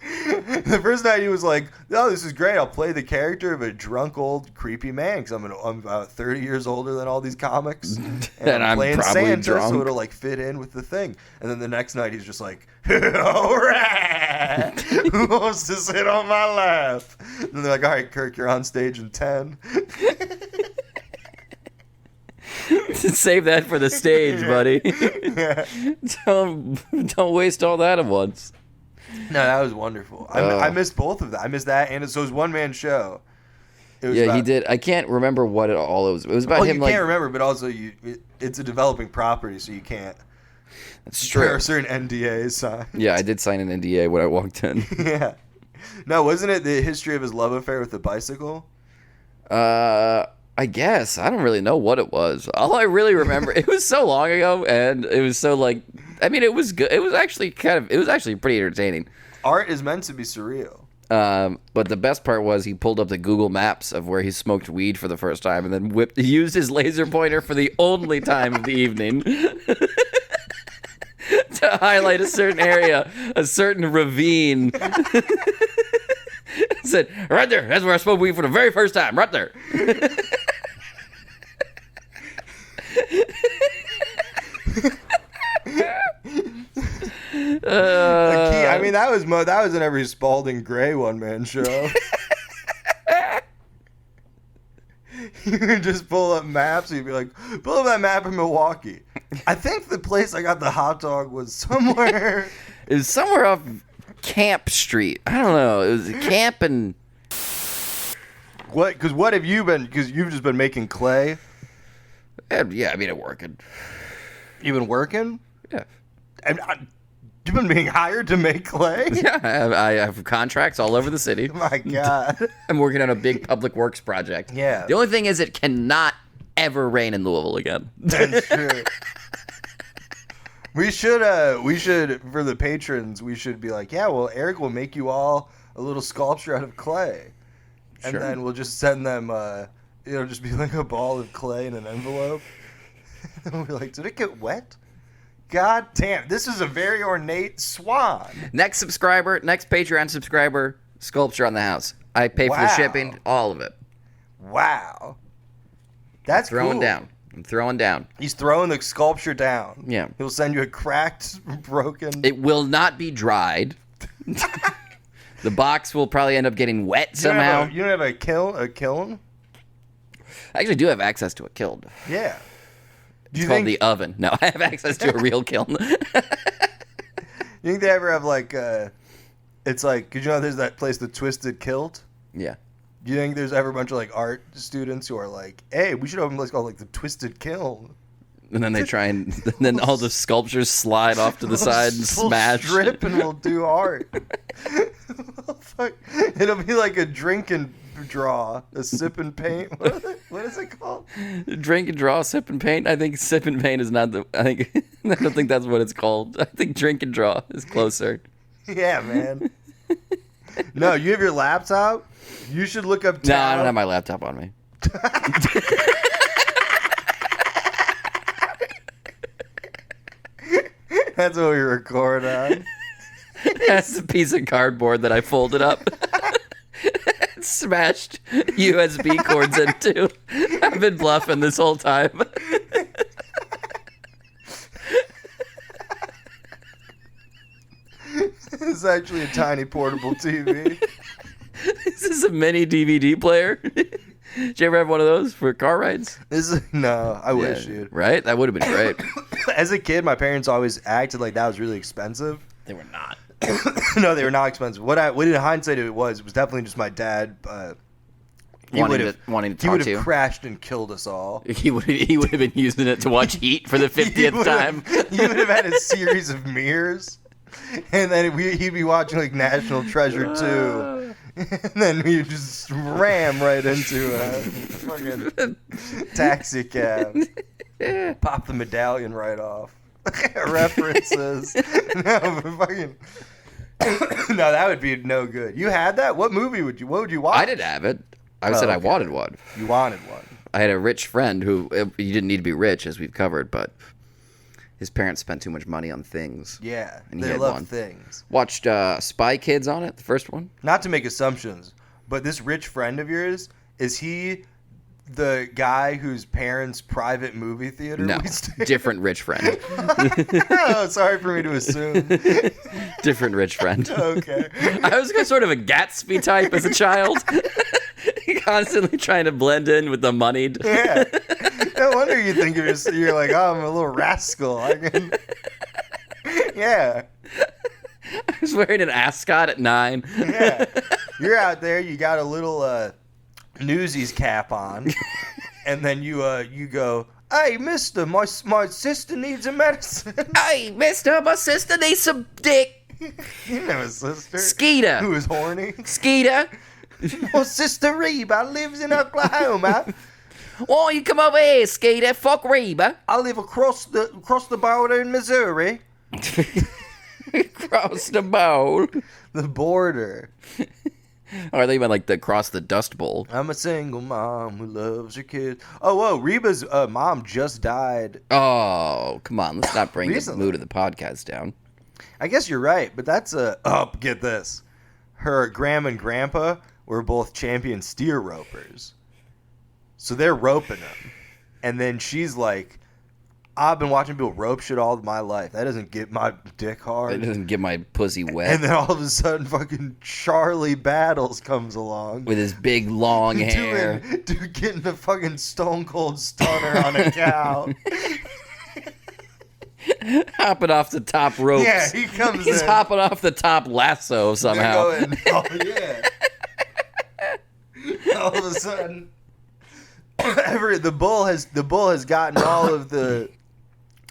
The first night, he was like, oh, this is great. I'll play the character of a drunk, old, creepy man because I'm about 30 years older than all these comics. And I'm playing probably Santa, drunk. so it'll, like, fit in with the thing. And then the next night, he's just like, all right. Who wants to sit on my lap? And they're like, all right, Kirk, you're on stage in 10. Save that for the stage, buddy. Yeah. Don't waste all that at once. No, that was wonderful. I missed both of that. I missed that, and so it was one-man show. It was Yeah, about, he did. I can't remember what it all was. It was about Well, him you like... can't remember, but also it's a developing property, so you can't. It's There true. are certain NDAs signed. Yeah, I did sign an NDA when I walked in. Yeah. No, wasn't it the history of his love affair with the bicycle? I guess. I don't really know what it was. All I really remember, it was so long ago, and it was so like... I mean, it was good. It was actually pretty entertaining. Art is meant to be surreal. But the best part was he pulled up the Google Maps of where he smoked weed for the first time and then used his laser pointer for the only time of the evening to highlight a certain area, a certain ravine. Said, right there, that's where I smoked weed for the very first time, right there. I mean, that was in every Spalding Gray one-man show. You would just pull up maps. You'd be like, pull up that map of Milwaukee. I think the place I got the hot dog was somewhere. It was somewhere off Camp Street. I don't know. It was a camp and... What? Because what have you been? Because you've just been making clay. Yeah, I mean, it worked. You've been working. Yeah. You've been being hired to make clay. Yeah, I have contracts all over the city. Oh my God. I'm working on a big public works project. Yeah. The only thing is it cannot ever rain in Louisville again. That's true. We should for the patrons, we should be like, yeah, well, Eric will make you all a little sculpture out of clay. And Sure. then we'll just send them, just be like a ball of clay in an envelope. And we'll be like, did it get wet? God damn, this is a very ornate swan. Next Patreon subscriber, sculpture on the house. I pay for the Wow. shipping, all of it. Wow. That's Throwing cool. down. I'm throwing down. He's throwing the sculpture down. Yeah. He'll send you a cracked, broken... It will not be dried. The box will probably end up getting wet somehow. You don't have a kiln? I actually do have access to a kiln. Yeah. Do It's you called think the oven. No, I have access to a real kiln. you think they ever have like it's like, 'cause you know there's that place, the Twisted Kilt? Yeah. Do you think there's ever a bunch of like art students who are like, hey, we should open a place called like the Twisted Kiln? And then they try and then all the sculptures slide off to the side and We'll smash. strip and we'll do art. Fuck. It'll be like a drink and draw, a sip and paint. What is it called? Drink and draw, sip and paint. I think sip and paint is not the. I don't think that's what it's called. I think drink and draw is closer. Yeah, man. No, you have your laptop. You should look up. No, I don't have my laptop on me. That's what we record on. That's a piece of cardboard that I folded up. Smashed USB cords into. I've been bluffing this whole time. It's actually a tiny portable TV. This is a mini DVD player. Did you ever have one of those for car rides? No, I wish, dude. Right? That would have been great. As a kid, my parents always acted like that was really expensive. They were not. No, they were not expensive. What in hindsight it was definitely just my dad. Wanting to talk to you. Crashed and killed us all. He would have been using it to watch Heat for the 50th time. He would have had a series of mirrors, and then he'd be watching like National Treasure 2. And then we just ram right into a fucking taxi cab. Pop the medallion right off. References. No, but fucking. No, that would be no good. You had that? What would you watch? I didn't have it. I said I wanted one. You wanted one. I had a rich friend who, you didn't need to be rich, as we've covered, but his parents spent too much money on things. Yeah, And he they had love one. things. Watched Spy Kids on it, the first one. Not to make assumptions, but this rich friend of yours, is he the guy whose parents' private movie theater? No, we stayed? different rich friend. Oh, sorry for me to assume. Different rich friend. Okay. I was sort of a Gatsby type as a child. Constantly trying to blend in with the moneyed. Yeah. No wonder you think you're like, oh, I'm a little rascal. Yeah. I was wearing an ascot at 9. Yeah. You're out there, you got a little Newsies cap on, and then you go, hey, mister, my sister needs a medicine. Hey, mister, my sister needs some dick. You know his sister. Skeeter. Who is horny. Skeeter. My sister Reba lives in Oklahoma. Why don't you come over here, Skeeter? Fuck Reba. I live across the border in Missouri. Cross the bowl. The border. Or they meant like the cross the dust bowl. I'm a single mom who loves her kids. Oh, whoa, Reba's mom just died. Oh, come on. Let's not bring the Recently. mood of the podcast down. I guess you're right, but that's get this. Her grandma and grandpa were both champion steer ropers. So they're roping them. And then she's like, I've been watching people rope shit all my life. That doesn't get my dick hard. It doesn't get my pussy wet. And then all of a sudden, fucking Charlie Battles comes along. With his big, long hair. Getting the fucking stone cold stunner on a cow. Hopping off the top ropes. Yeah, he comes He's in. hopping off the top lasso somehow. They're going, oh, yeah. All of a sudden, the bull has gotten all of the.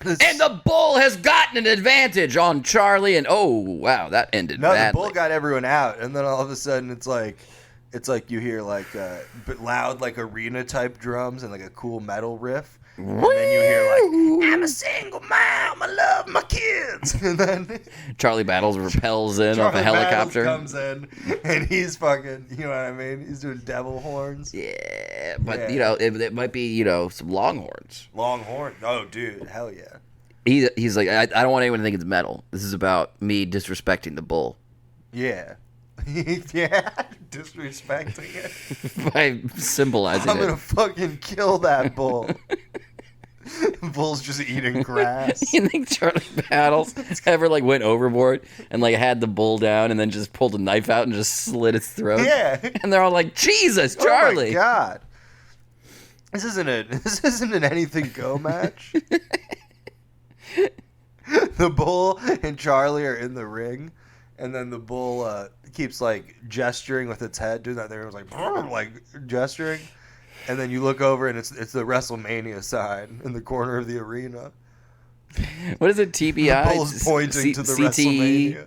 And the bull has gotten an advantage on Charlie, and oh wow, that ended No, badly. the bull got everyone out, and then all of a sudden it's like you hear like loud like arena type drums and like a cool metal riff, and then you hear like I'm a single mom, I love my kids, and then Charlie Battles repels in off a Charlie helicopter. Battles comes in, and he's fucking, you know what I mean? He's doing devil horns. Yeah, but Yeah. you know it might be some Longhorns. Longhorn. Oh, dude, hell yeah. He's like I don't want anyone to think it's metal. This is about me disrespecting the bull Yeah. Yeah, disrespecting it. by symbolizing I'm it. gonna fucking kill that bull. The bull's just eating grass. You think Charlie Battles ever like went overboard and like had the bull down and then just pulled a knife out and just slit its throat? Yeah. And they're all like, Jesus, Charlie. Oh my god. This isn't an anything go match. The bull and Charlie are in the ring, and then the bull keeps like gesturing with its head, doing that thing. It was like gesturing, and then you look over and it's the WrestleMania sign in the corner of the arena. What is it? TBI. The bull's pointing to the WrestleMania.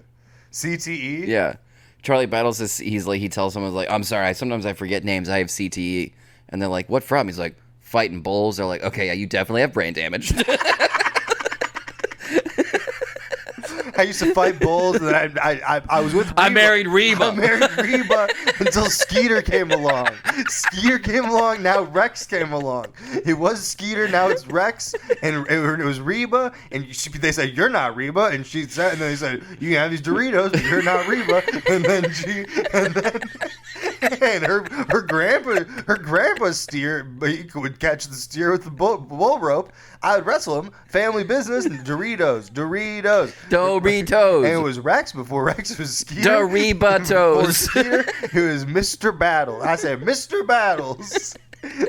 CTE. Yeah, Charlie Battles is. He tells someone like, "I'm sorry. Sometimes I forget names. I have CTE," and they're like, "What from?" He's like, "Fighting bulls." They're like, "Okay, yeah, you definitely have brain damage." I used to fight bulls, and I was with Reba. I married Reba. Until Skeeter came along. Now Rex came along. It was Skeeter, now it's Rex, and it was Reba, and they said, "You're not Reba," and she said, and then they said, "You can have these Doritos, but you're not Reba," and her grandpa steer, but he would catch the steer with the bull rope. I would wrestle him, family business, and Doritos. And it was Rex before Rex was Skeeter. Doritos. Before Skeeter, it was Mr. Battle. I said, Mr. Battles.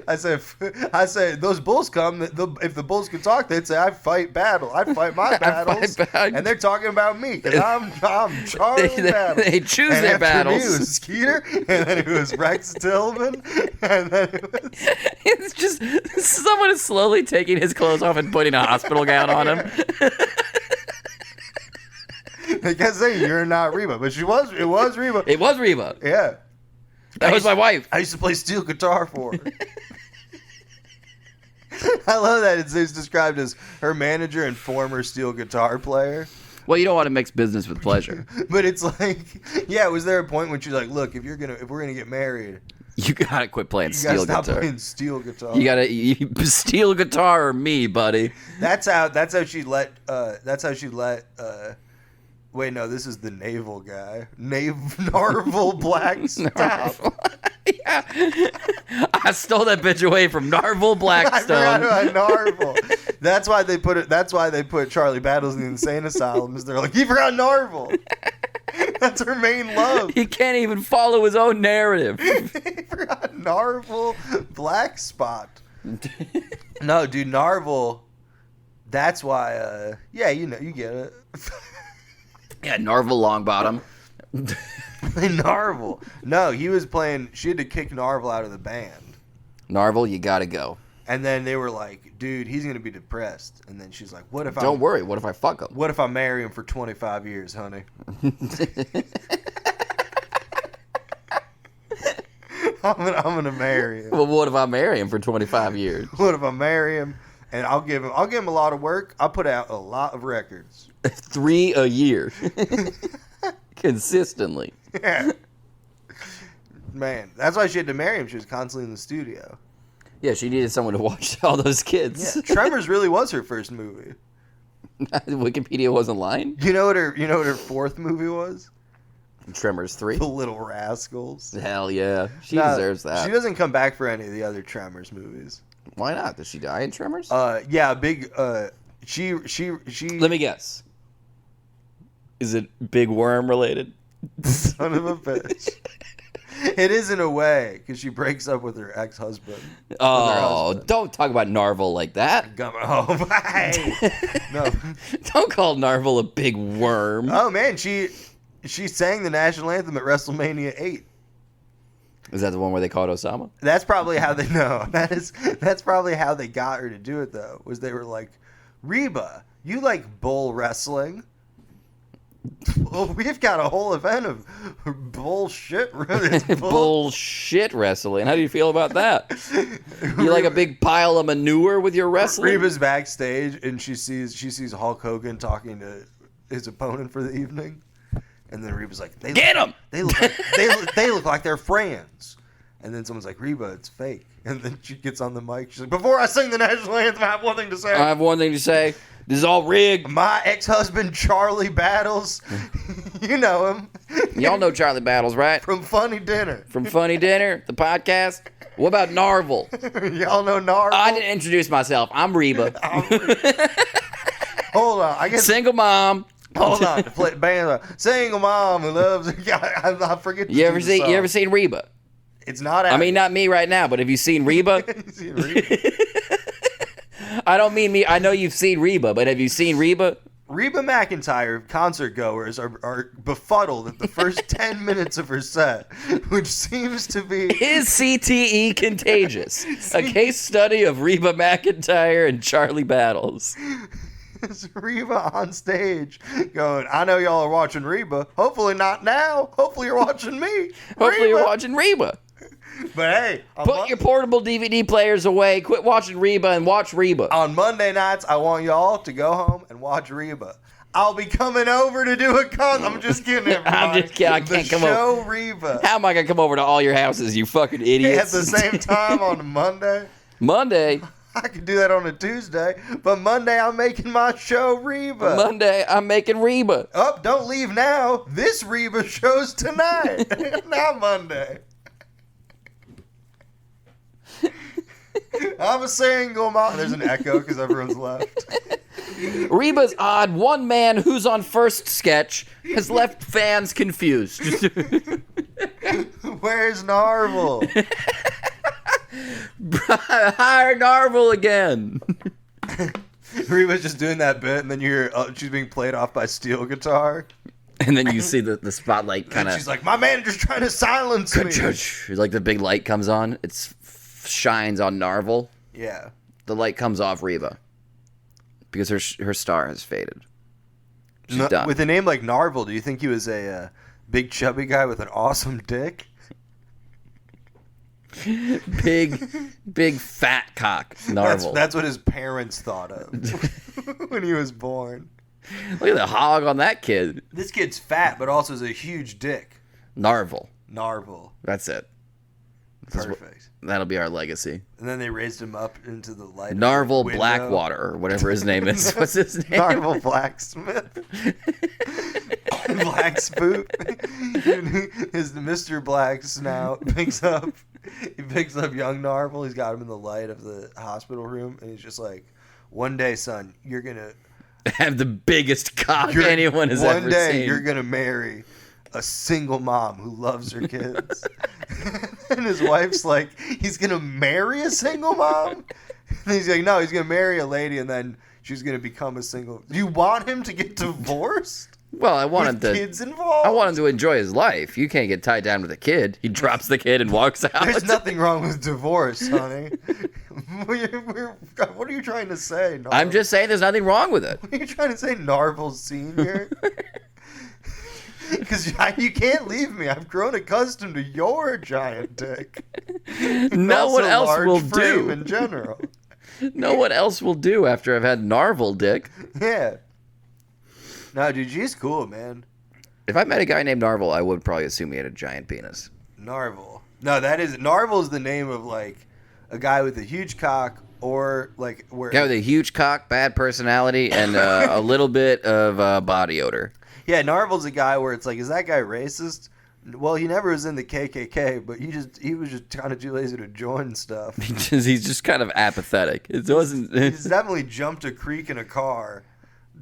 I said, those bulls come. If the bulls could talk, they'd say, I fight my battles. And they're talking about me because I'm Charlie Battle. They choose and their after battles. Me, it was Skeeter, and then it was Rex Tillman, and then it was. It's just someone is slowly taking his clothes off and putting a hospital gown on him. They kept saying, "You're not Reba," but it was Reba. It was Reba. Yeah. That was my wife. I used to play steel guitar for her. I love that it's described as her manager and former steel guitar player. Well, you don't want to mix business with pleasure. But it's like, yeah, was there a point when she's like, "Look, if we're gonna get married, You gotta quit playing you steel gotta stop guitar. playing steel guitar." You gotta steel guitar or me, buddy. That's how she let. Wait, no, this is the naval guy. Narvel Blackstone. Yeah. I stole that bitch away from Narvel Blackstone. I forgot about Narvel. That's why they put Charlie Battles in the insane asylum. Is they're like, he forgot Narvel. That's her main love. He can't even follow his own narrative. He forgot Narvel Black Spot. No, dude, Narvel. That's why. Yeah, you get it. Yeah, Narvel Longbottom. Narvel. No, he was playing. She had to kick Narvel out of the band. Narvel, you gotta go. And then they were like, dude, he's gonna be depressed. And then she's like, what if Don't worry, what if I fuck him? What if I marry him for 25 years, honey? I'm gonna marry him. Well, what if I marry him for 25 years? What if I marry him and I'll give him a lot of work. I'll put out a lot of records. 3 a year. Consistently. Yeah. Man, that's why she had to marry him. She was constantly in the studio. Yeah, she needed someone to watch all those kids. Yeah, Tremors really was her first movie. Wikipedia wasn't lying. You know what her fourth movie was? Tremors 3. The Little Rascals. Hell yeah, she deserves that. She doesn't come back for any of the other Tremors movies. Why not? Does she die in Tremors? Yeah, big. She. Let me guess. Is it Big Worm related? Son of a bitch. It is in a way, because she breaks up with her ex-husband. Oh, don't talk about Narvel like that. Oh, hey. No. Don't call Narvel a big worm. Oh, man, she sang the national anthem at WrestleMania 8. Is that the one where they called Osama? That's probably how they know. That's probably how they got her to do it, though, was they were like, Reba, you like bull wrestling? Well, we've got a whole event of bullshit. Bullshit wrestling. How do you feel about that? You like a big pile of manure with your wrestling? Reba's backstage and she sees Hulk Hogan talking to his opponent for the evening, and then Reba's like, "Get him! They look like they're friends." And then someone's like, "Reba, it's fake." And then she gets on the mic. She's like, "Before I sing the national anthem, I have one thing to say. I have one thing to say. This is all rigged. My ex-husband, Charlie Battles." You know him. Y'all know Charlie Battles, right? From Funny Dinner. From Funny Dinner, the podcast. What about Narvel? Y'all know Narvel? I didn't introduce myself. I'm Reba. Hold on. I guess. Single mom. Hold on. To play band. Single mom who loves. I forget. You ever seen Reba? It's not. I mean, not me right now, but have you seen Reba? You seen Reba? I don't mean me. I know you've seen Reba, but have you seen Reba? Reba McEntire concert goers are befuddled at the first 10 minutes of her set, which seems to be... Is CTE contagious? A case study of Reba McEntire and Charlie Battles. It's Reba on stage going, I know y'all are watching Reba. Hopefully not now. Hopefully you're watching me. Hopefully you're watching Reba. But hey, Put your portable DVD players away. Quit watching Reba and watch Reba. on Monday nights, I want y'all to go home and watch Reba. I'll be coming over to do a con. I'm just kidding, everybody. I'm just kidding. I can't come over. Show Reba. How am I going to come over to all your houses, you fucking idiots? At the same time on a Monday. Monday. I could do that on a Tuesday, but Monday I'm making my show Reba. Monday, I'm making Reba. Oh, don't leave now. This Reba show's tonight, not Monday. I'm a single mom. There's an echo because everyone's left. Reba's odd one man who's on first sketch has left fans confused. Where's Narvel? Hire Narvel again. Reba's just doing that bit, and then you're she's being played off by steel guitar. And then you see the spotlight kind And of... she's like, my manager's trying to silence me. Like the big light comes on. It shines on Narvel. Yeah. The light comes off Reba. Because her star has faded. She's done. With a name like Narvel, do you think he was a big chubby guy with an awesome dick? Big fat cock Narvel. That's what his parents thought of when he was born. Look at the hog on that kid. This kid's fat, but also has a huge dick. Narvel. That's That's it. perfect. That'll be our legacy. And then they raised him up into the light. Narvel window. Blackwater, or whatever his name is. What's his name? Narvel Blacksmith. Black Spook. His Mr. Black Snout picks up young Narvel. He's got him in the light of the hospital room, and he's just like, one day, son, you're gonna have the biggest cock anyone has ever seen. One day, you're gonna marry a single mom who loves her kids. And his wife's like, he's gonna marry a single mom? And he's like, no, he's gonna marry a lady, and then she's gonna become a single. You want him to get divorced? Well, I want him to. Kids involved. I want him to enjoy his life. You can't get tied down with a kid. He drops the kid and walks out. There's nothing wrong with divorce, honey. What are you trying to say, Narvel? I'm just saying there's nothing wrong with it. What are you trying to say, Narvel Senior? Because you can't leave me. I've grown accustomed to your giant dick. No one else will do. In general. No one else will do after I've had Narvel dick. Yeah. No, dude, she's cool, man. If I met a guy named Narvel, I would probably assume he had a giant penis. Narvel. No, Narvel's the name of like a guy with a huge cock, or like where. Guy with a huge cock, bad personality, and a little bit of body odor. Yeah, Narvel's a guy where it's like, is that guy racist? Well, he never was in the KKK, but he was just kind of too lazy to join stuff. He's just kind of apathetic. It wasn't. He's definitely jumped a creek in a car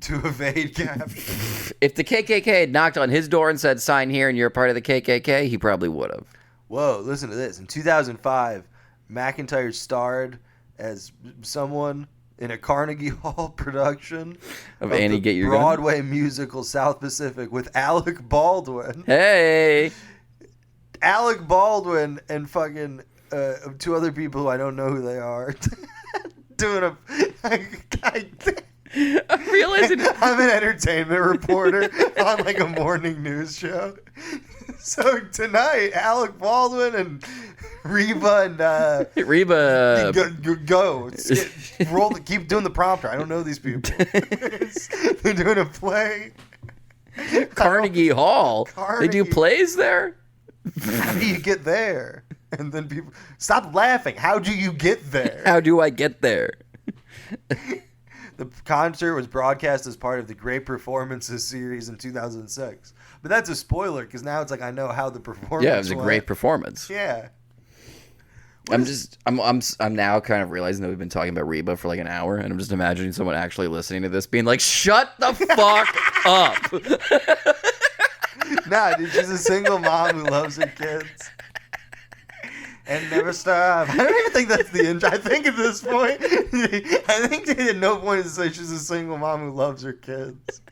to evade capture. If the KKK had knocked on his door and said, sign here and you're a part of the KKK, he probably would have. Whoa, listen to this. In 2005, McIntyre starred as someone in a Carnegie Hall production of Annie Get Your Broadway musical South Pacific with Alec Baldwin. Hey! Alec Baldwin and fucking two other people who I don't know who they are doing a... I'm realizing I'm an entertainment reporter on like a morning news show. So tonight, Alec Baldwin and Reba and Reba go keep doing the prompter. I don't know these people. They're doing a play. Carnegie Hall. They do plays there? How do you get there? And then people stop laughing. How do you get there? How do I get there? The concert was broadcast as part of the Great Performances series in 2006. But that's a spoiler because now it's like I know how the performance. Yeah, it was a great performance. Yeah. I'm now kind of realizing that we've been talking about Reba for like an hour, and I'm just imagining someone actually listening to this being like, "Shut the fuck up." Nah, dude, she's a single mom who loves her kids. and never stop. I don't even think that's the intro. I think at this point, I think at no point is it say she's a single mom who loves her kids.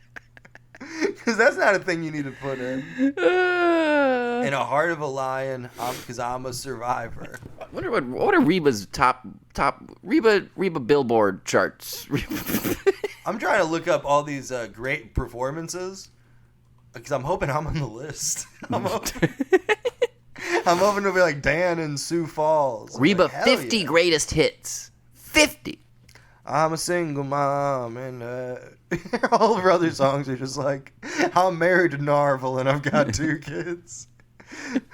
Because that's not a thing you need to put in. In a heart of a lion, because I'm a survivor. I wonder what are Reba's top Reba Billboard charts. I'm trying to look up all these great performances because I'm hoping I'm on the list. I'm hoping to be like Dan and Sioux Falls. Reba like, 50 yeah. greatest hits. 50. I'm a single mom, and all of her other songs are just like, I'm married to Narvel, and I've got 2 kids.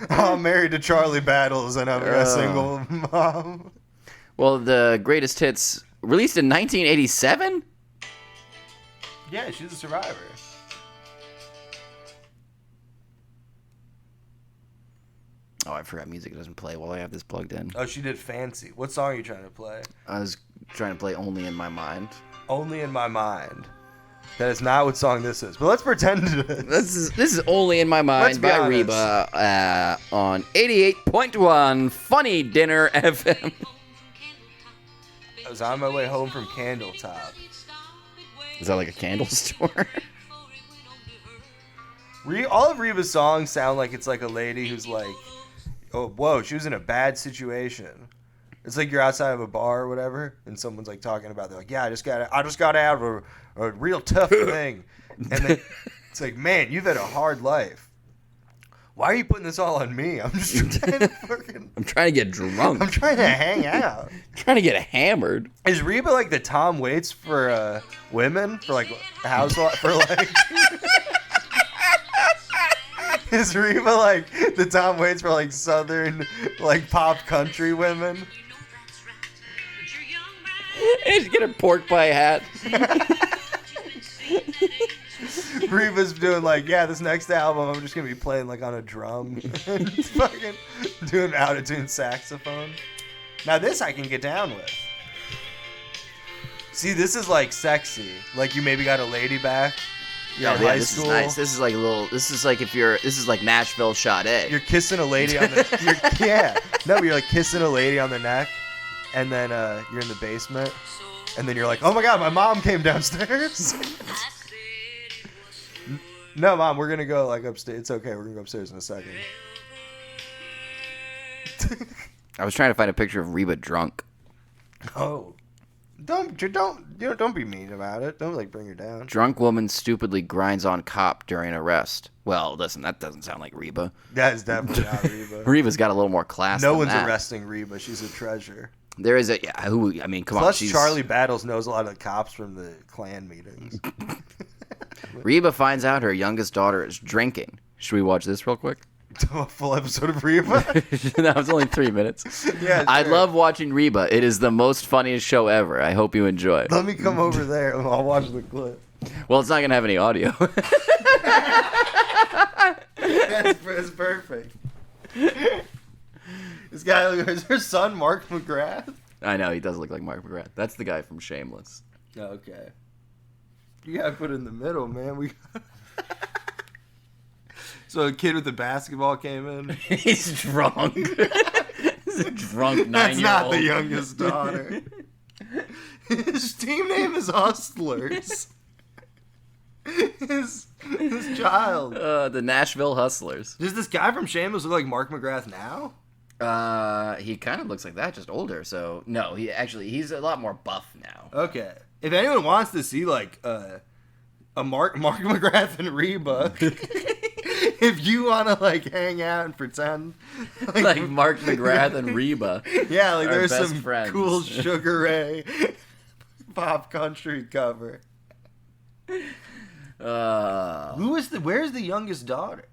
I'm married to Charlie Battles, and I've got a single mom. Well, the greatest hits released in 1987? Yeah, she's a survivor. Oh, I forgot music doesn't play while I have this plugged in. Oh, she did Fancy. What song are you trying to play? I was trying to play Only in My Mind. Only in My Mind. That is not what song this is, but let's pretend it is. This is Only in My Mind by honest. Reba on 88.1 Funny Dinner FM. I was on my way home from Candletop. Is that like a candle store? All of Reba's songs sound like it's like a lady who's like, oh, whoa, she was in a bad situation. It's like you're outside of a bar or whatever, and someone's like talking about, they're like, yeah, I just got out of a real tough thing. And then it's like, man, you've had a hard life. Why are you putting this all on me? I'm just trying to I'm trying to get drunk. I'm trying to hang out. trying to get hammered. Is Reba like the Tom Waits for women? For like housewife? For like. Is Reba like the Tom Waits for like southern, like pop country women? Just get a pork pie hat. Reba's doing like, yeah, this next album I'm just gonna be playing like on a drum, and fucking doing out-of-tune saxophone. Now this I can get down with. See, this is like sexy. Like you maybe got a lady back. You're in high this school. is nice. This is like a little. This is like this is like Nashville Sade. You're kissing a lady on the. You're like kissing a lady on the neck, and then you're in the basement, and then you're like, oh my god, my mom came downstairs. No, Mom, we're gonna go like upstairs. It's okay, we're gonna go upstairs in a second. I was trying to find a picture of Reba drunk. Oh, don't be mean about it. Don't like bring her down. Drunk woman stupidly grinds on cop during arrest. Well, listen, that doesn't sound like Reba. That is definitely not Reba. Reba's got a little more class. No than one's that. arresting Reba. She's a treasure. There is a who? I mean, come Plus, on. Charlie Battles knows a lot of the cops from the Klan meetings. Reba finds out her youngest daughter is drinking. Should we watch this real quick? A full episode of Reba. That was only 3 minutes. Yeah, I sure. love watching Reba. It is the most funniest show ever. I hope you enjoy. Let me come over there and I'll watch the clip. Well, it's not gonna have any audio. That's perfect. This guy is her son Mark McGrath. I know he does look like Mark McGrath. That's the guy from Shameless. Okay. You gotta put it in the middle, man. So a kid with a basketball came in. He's drunk. He's a drunk 9-year-old. That's not the youngest daughter. His team name is Hustlers. His child. The Nashville Hustlers. Does this guy from Shameless look like Mark McGrath now? He kind of looks like that, just older. So no, he's a lot more buff now. Okay. If anyone wants to see like a Mark McGrath and Reba, if you want to like hang out and pretend Like Mark McGrath and Reba. yeah, like Our there's best some friends. cool Sugar Ray pop country cover. Where's the youngest daughter?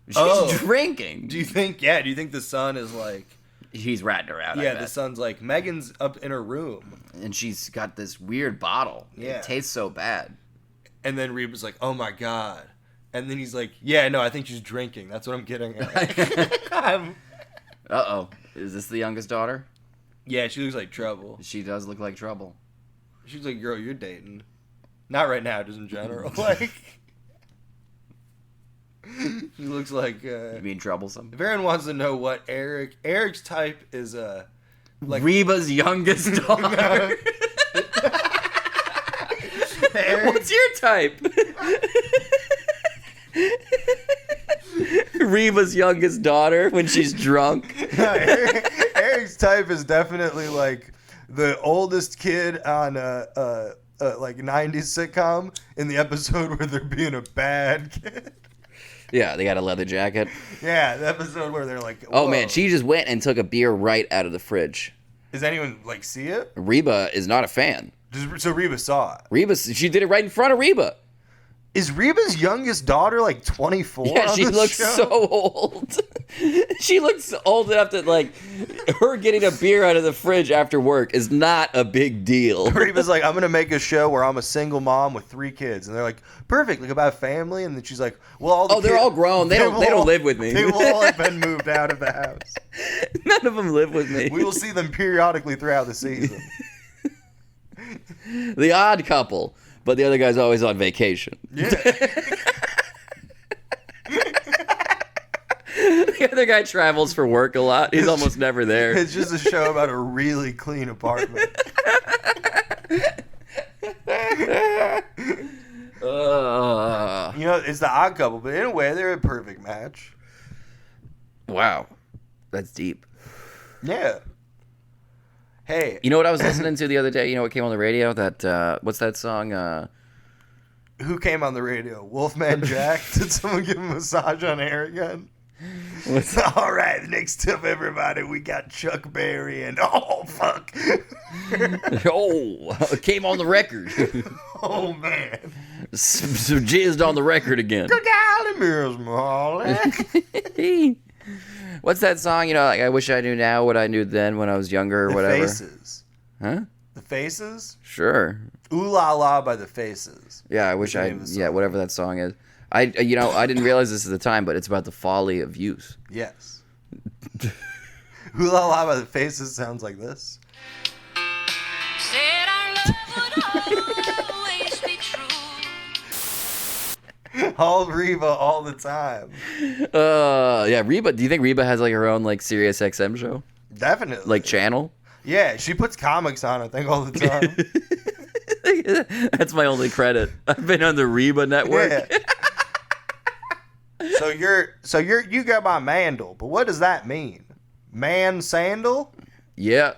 She's drinking. Do you think the son is like He's ratting her out. I yeah, bet. the son's like Megan's up in her room. And she's got this weird bottle. Yeah. It tastes so bad. And then Reba's like, "Oh my god." And then he's like, "Yeah, no, I think she's drinking. That's what I'm getting at." Uh-oh. Is this the youngest daughter? Yeah, she looks like trouble. She does look like trouble. She's like, "Girl, you're dating." Not right now, just in general. Like He looks like Being troublesome. if everyone wants to know what Eric's type is like Reba's youngest daughter. What's your type? Reba's youngest daughter when she's drunk. Eric's type is definitely like the oldest kid on like 90s sitcom in the episode where they're being a bad kid. Yeah, they got a leather jacket. Yeah, the episode where they're like, Oh whoa. man, she just went and took a beer right out of the fridge. Does anyone like see it? Reba is not a fan. So Reba saw it. She did it right in front of Reba. Is Reba's youngest daughter like 24? Yeah, on she this looks show? so old. She looks old enough that, like, her getting a beer out of the fridge after work is not a big deal. Reba's like, I'm gonna make a show where I'm a single mom with 3 kids, and they're like, perfect, like about family. And then she's like, well, all the They're kids- all grown. They don't live with me. They will all have been moved out of the house. None of them live with me. We will see them periodically throughout the season. The odd couple, but the other guy's always on vacation. Yeah. The other guy travels for work a lot. He's almost never there. It's just a show about a really clean apartment. You know, it's the odd couple, but in a way, they're a perfect match. Wow. That's deep. Yeah. Hey, You know what I was listening to the other day? You know what came on the radio? That what's that song? who came on the radio? Wolfman Jack? Did someone give him a massage on air again? All right, next up, everybody, we got Chuck Berry and oh fuck, Oh, it came on the record. oh man, So jizzed on the record again. golly, Miss Molly. What's that song? You know, like I wish I knew now what I knew then when I was younger or The whatever. Faces. Huh? The Faces. Sure. Ooh La La by the Faces. Yeah, I wish the I. name of the Yeah, song. whatever that song is. I didn't realize this at the time, but it's about the folly of youth. Yes. Ooh La La by the Faces sounds like this. Said our love would always be true. All Reba all the time. Yeah, Reba. Do you think Reba has like her own like Sirius XM show, Definitely. like channel? Yeah, she puts comics on, I think, all the time. That's my only credit. I've been on the Reba network. Yeah. So you got my mandel, but what does that mean? Man sandal? Yeah.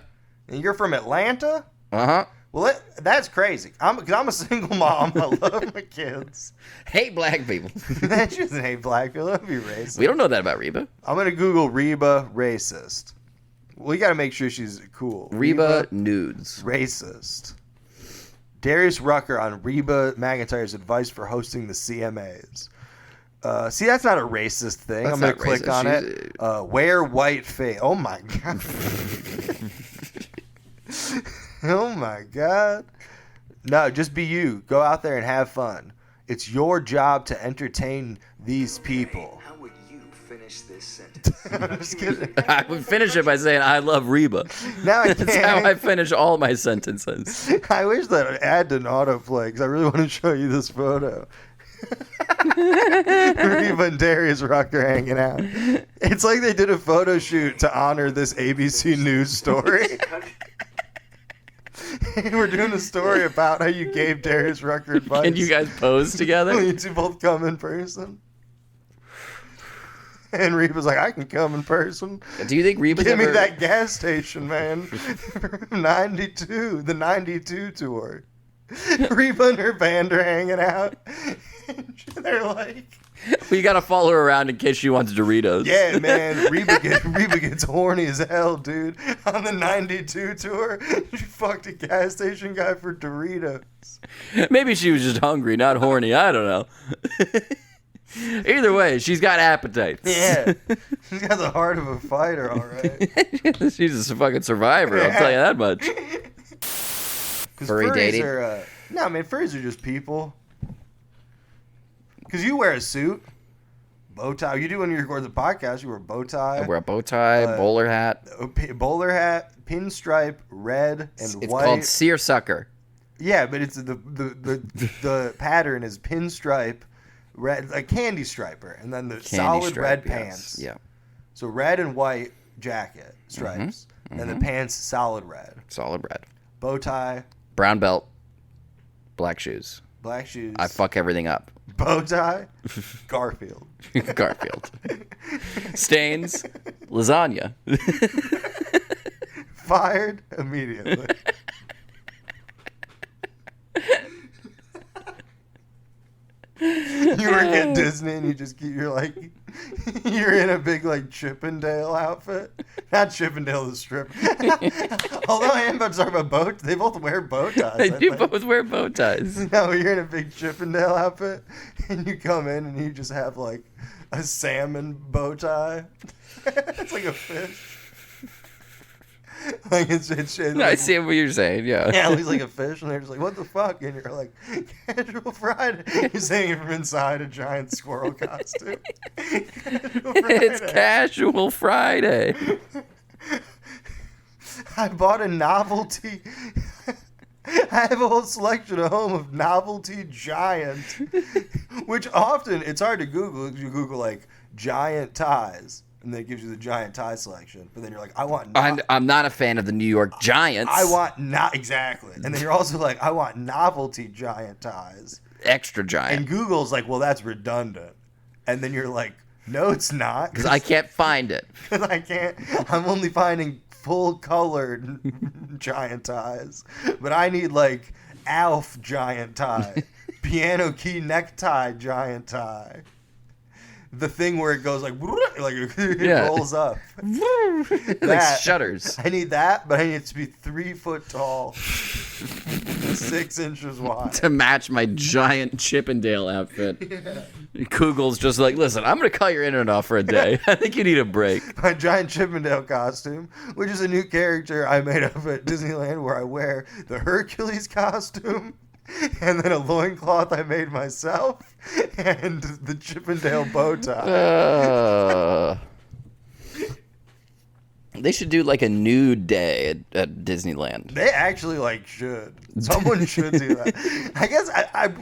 And you're from Atlanta? Uh-huh. Well, that's crazy. Cause I'm a single mom. I love my kids. Hate black people. That just hate black people. That'd be racist. We don't know that about Reba. I'm gonna Google Reba racist. We gotta make sure she's cool. Reba nudes. racist. Darius Rucker on Reba McEntire's advice for hosting the CMAs. See, that's not a racist thing. That's I'm gonna not click racist. on She's- it. Wear white face. Oh my god. Oh my god. No, just be you. Go out there and have fun. It's your job to entertain these people. How would you finish this sentence? I'm just kidding. I would finish it by saying I love Reba. Now I That's how I can't. finish all my sentences. I wish that ad didn't autoplay because I really want to show you this photo. Reba and Darius Rucker hanging out. It's like they did a photo shoot to honor this ABC News story. We're doing a story about how you gave Darius Rucker advice. Can you guys pose together? You two both come in person. And Reba's like, I can come in person. Do you think Reba's Give me ever... that gas station, man. 92, the 92 tour. Reba and her band are hanging out. They're like, We gotta follow her around in case she wants Doritos. yeah, man. Reba gets horny as hell, dude. On the 92 tour, she fucked a gas station guy for Doritos. Maybe she was just hungry, not horny. I don't know. Either way, she's got appetites. Yeah. She's got the heart of a fighter, all right. She's a fucking survivor, I'll tell you that much. Because Furry furries dating? are, no, man, furries are just people. Because you wear a suit, bow tie. You do when you record the podcast, you wear a bow tie. I wear a bow tie, bowler hat. Bowler hat, pinstripe, red and It's white. called seersucker. Yeah, but it's the pattern is pinstripe, red, like candy striper, and then the Candy solid stripe, red yes. pants. Yeah. So red and white jacket stripes, and the pants solid red. Solid red. Bow tie, Brown belt. Black shoes. black shoes. I fuck everything up. Bow tie, Garfield. Garfield. Stains. Lasagna. Fired immediately. You work at Disney and you just keep you're in a big like Chippendale outfit. Not Chippendale the strip. Although I am about to talk about they both wear bow ties. They I do think. both wear bow ties. No, you're in a big Chippendale outfit and you come in and you just have like a salmon bow tie. It's like a fish. Like it's No, I see what you're saying, yeah. yeah, it looks like a fish, and they're just like, "What the fuck?" And you're like, "Casual Friday." You're saying it from inside a giant squirrel costume. Casual It's Friday. Casual Friday. I bought a novelty. I have a whole selection at home of novelty giant, which often it's hard to Google. You Google like giant ties, and then it gives you the giant tie selection. But then you're like, I want. I'm not a fan of the New York Giants. I want not exactly. And then you're also like, I want novelty giant ties. extra giant. And Google's like, well, that's redundant. And then you're like, no, it's not. Because I can't find it. Because I can't. I'm only finding full colored giant ties. But I need like Alf giant tie, piano key necktie giant tie. The thing where it goes like it Yeah. rolls up. Like That. shutters. I need that, but I need it to be 3 foot tall, 6 inches wide. To match my giant Chippendale outfit. Google's just like, listen, I'm going to cut your internet off for a day. I think you need a break. My giant Chippendale costume, which is a new character I made up at Disneyland, where I wear the Hercules costume, and then a loincloth I made myself, and the Chippendale bow tie. They should do like a nude day at Disneyland. They actually should. Someone should do that. I guess.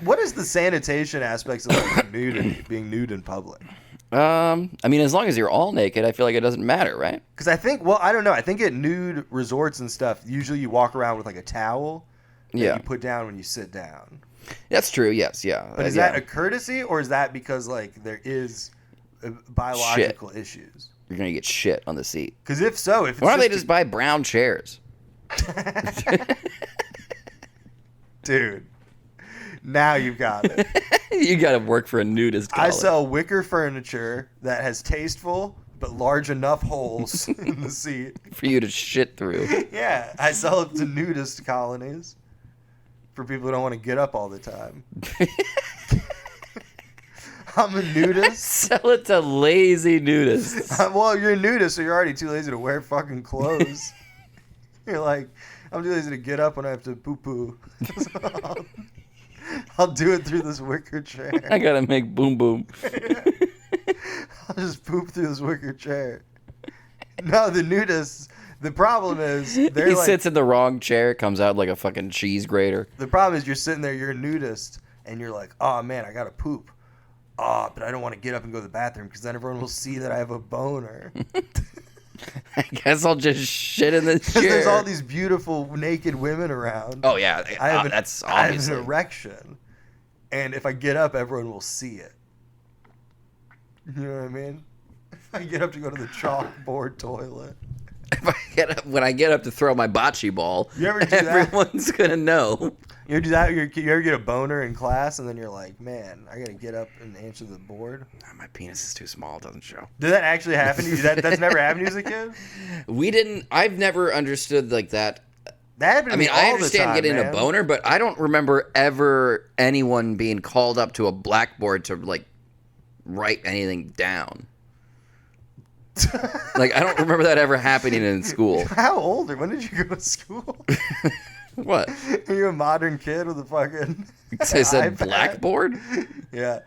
What is the sanitation aspects of like nudity, being nude in public? I mean, as long as you're all naked, I feel like it doesn't matter, right? Because I think, well, I don't know. I think at nude resorts and stuff, usually you walk around with like a towel that Yeah. you put down when you sit down. That's true. Yes. Yeah. But is yeah. that a courtesy, or is that because like there is biological issues? You're gonna get shit on the seat. Because if so, if it's Why don't they just buy brown chairs? dude, now you've got it. You gotta work for a nudist I college. sell wicker furniture that has tasteful but large enough holes in the seat. for you to shit through. Yeah, I sell it to nudist colonies for people who don't want to get up all the time. I'm a nudist. Sell it to lazy nudists. Well, you're a nudist, so you're already too lazy to wear fucking clothes. You're like, I'm too lazy to get up when I have to poo-poo. So I'll do it through this wicker chair. I gotta make boom boom. I'll just poop through this wicker chair. No, the nudists, the problem is, they're He like, sits in the wrong chair, comes out like a fucking cheese grater. the problem is you're sitting there, you're a nudist, and you're like, oh man, I gotta poop. Oh, but I don't want to get up and go to the bathroom because then everyone will see that I have a boner. I guess I'll just shit in the Because chair. there's all these beautiful naked women around. Oh yeah, that's I have obviously. an erection. And if I get up, everyone will see it. You know what I mean? If I get up to go to the chalkboard toilet. When I get up to throw my bocce ball, You ever do that? everyone's gonna know. You ever do that? You ever get a boner in class and then you're like, man, I gotta get up and answer the board? My penis is too small; it doesn't show. Did that actually happen to you? That's never happened to you as a kid? I've never understood like that. That happened to I me mean, all I the understand time, getting man. a boner, but I don't remember ever anyone being called up to a blackboard to like write anything down. Like, I don't remember that ever happening in school. How old? When did you go to school? What? Are you a modern kid with a fucking I said iPad? blackboard? Yeah.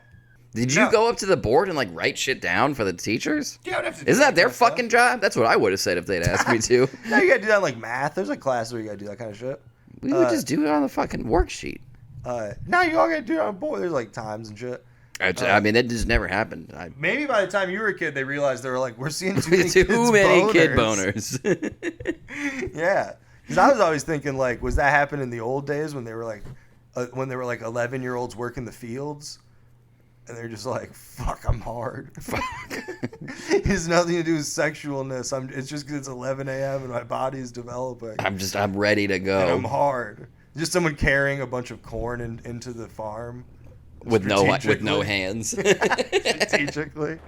Did you go up to the board and like write shit down for the teachers? You don't have to do Isn't that their kind of stuff. fucking job? That's what I would have said if they'd asked me to. No, you gotta do that in, like math. There's like classes where you gotta do that kind of shit. We would just do it on the fucking worksheet. No, you all gotta do it on board. There's like times and shit. I mean, that just never happened. Maybe by the time you were a kid, they realized they were like, we're seeing too many, kid boners. Yeah, because I was always thinking like, was that happening in the old days when they were like 11-year-olds working the fields, and they're just like, fuck, I'm hard. It has nothing to do with sexualness. It's just because it's 11 a.m. and my body's developing. I'm ready to go. And I'm hard. Just someone carrying a bunch of corn into the farm. With no hands. Strategically.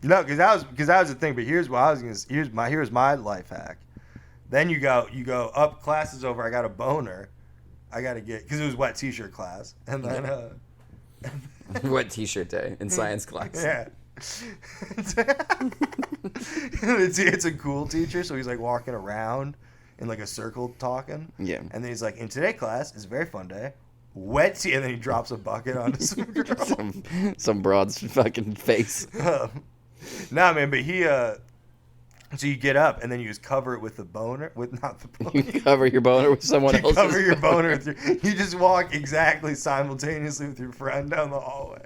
No, because that was the thing. But here's what I was gonna. Here's my life hack. Then you go up. Class is over. I got a boner. I gotta get because it was wet t-shirt class, and then Wet t-shirt day in science class. yeah. It's a cool teacher, so he's like walking around in like a circle talking. Yeah. And then he's like, in today class is a very fun day. Wet tea, and then he drops a bucket onto some girl. some broad's fucking face. Nah, man, but he so you get up and then you just cover it with the boner, with not the boner. You cover your boner with someone You else's. cover your boner with you just walk exactly simultaneously with your friend down the hallway.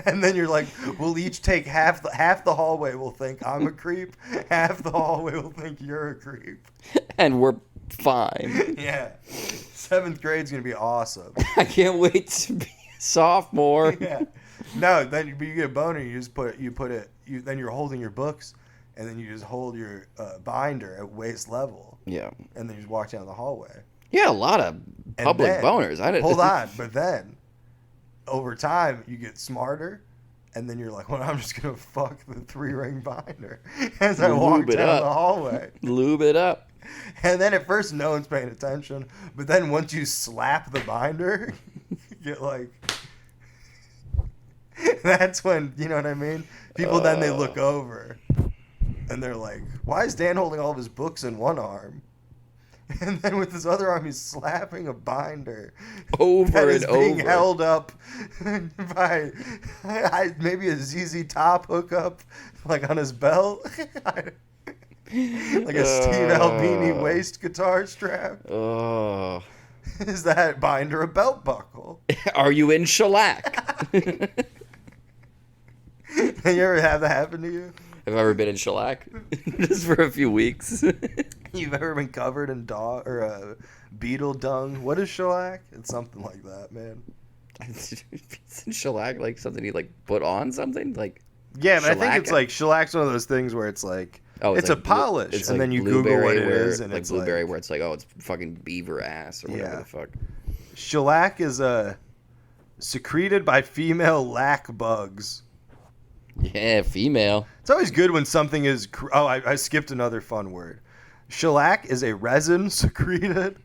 And then you're like, we'll each take half the hallway will think I'm a creep, half the hallway will think you're a creep. And we're fine. Yeah. 7th grade's gonna be awesome. I can't wait to be a sophomore. Yeah. No, then you get a boner, then you're holding your books, and then you just hold your binder at waist level. Yeah. And then you just walk down the hallway. You had a lot of public boners. I didn't. Hold on, but then over time you get smarter, and then you're like, well, I'm just gonna fuck the 3-ring binder as I walk Lube it down up. the hallway. Lube it up. And then at first no one's paying attention, but then once you slap the binder, you get like, that's when, you know what I mean? People then they look over and they're like, why is Dan holding all of his books in one arm? And then with his other arm, he's slapping a binder Over that is and being over. held up by maybe a ZZ Top hookup, like on his belt, like a Steve Albini waist guitar strap. Oh. Is that binder a belt buckle? Are you in shellac? You ever have that happen to you? Have I ever been in shellac? Just for a few weeks. You've ever been covered in dog or beetle dung? What is shellac? It's something like that, man. Isn't shellac like something you like put on something? Like Yeah, but I think shellac? it's like shellac's one of those things where it's like it's like a polish, it's and like then you Google blueberry what it where- is, and like it's blueberry like where it's like, oh, it's fucking beaver ass or whatever Yeah. the fuck. shellac is secreted by female lac bugs. Yeah, female. It's always good when something is. I skipped another fun word. Shellac is a resin secreted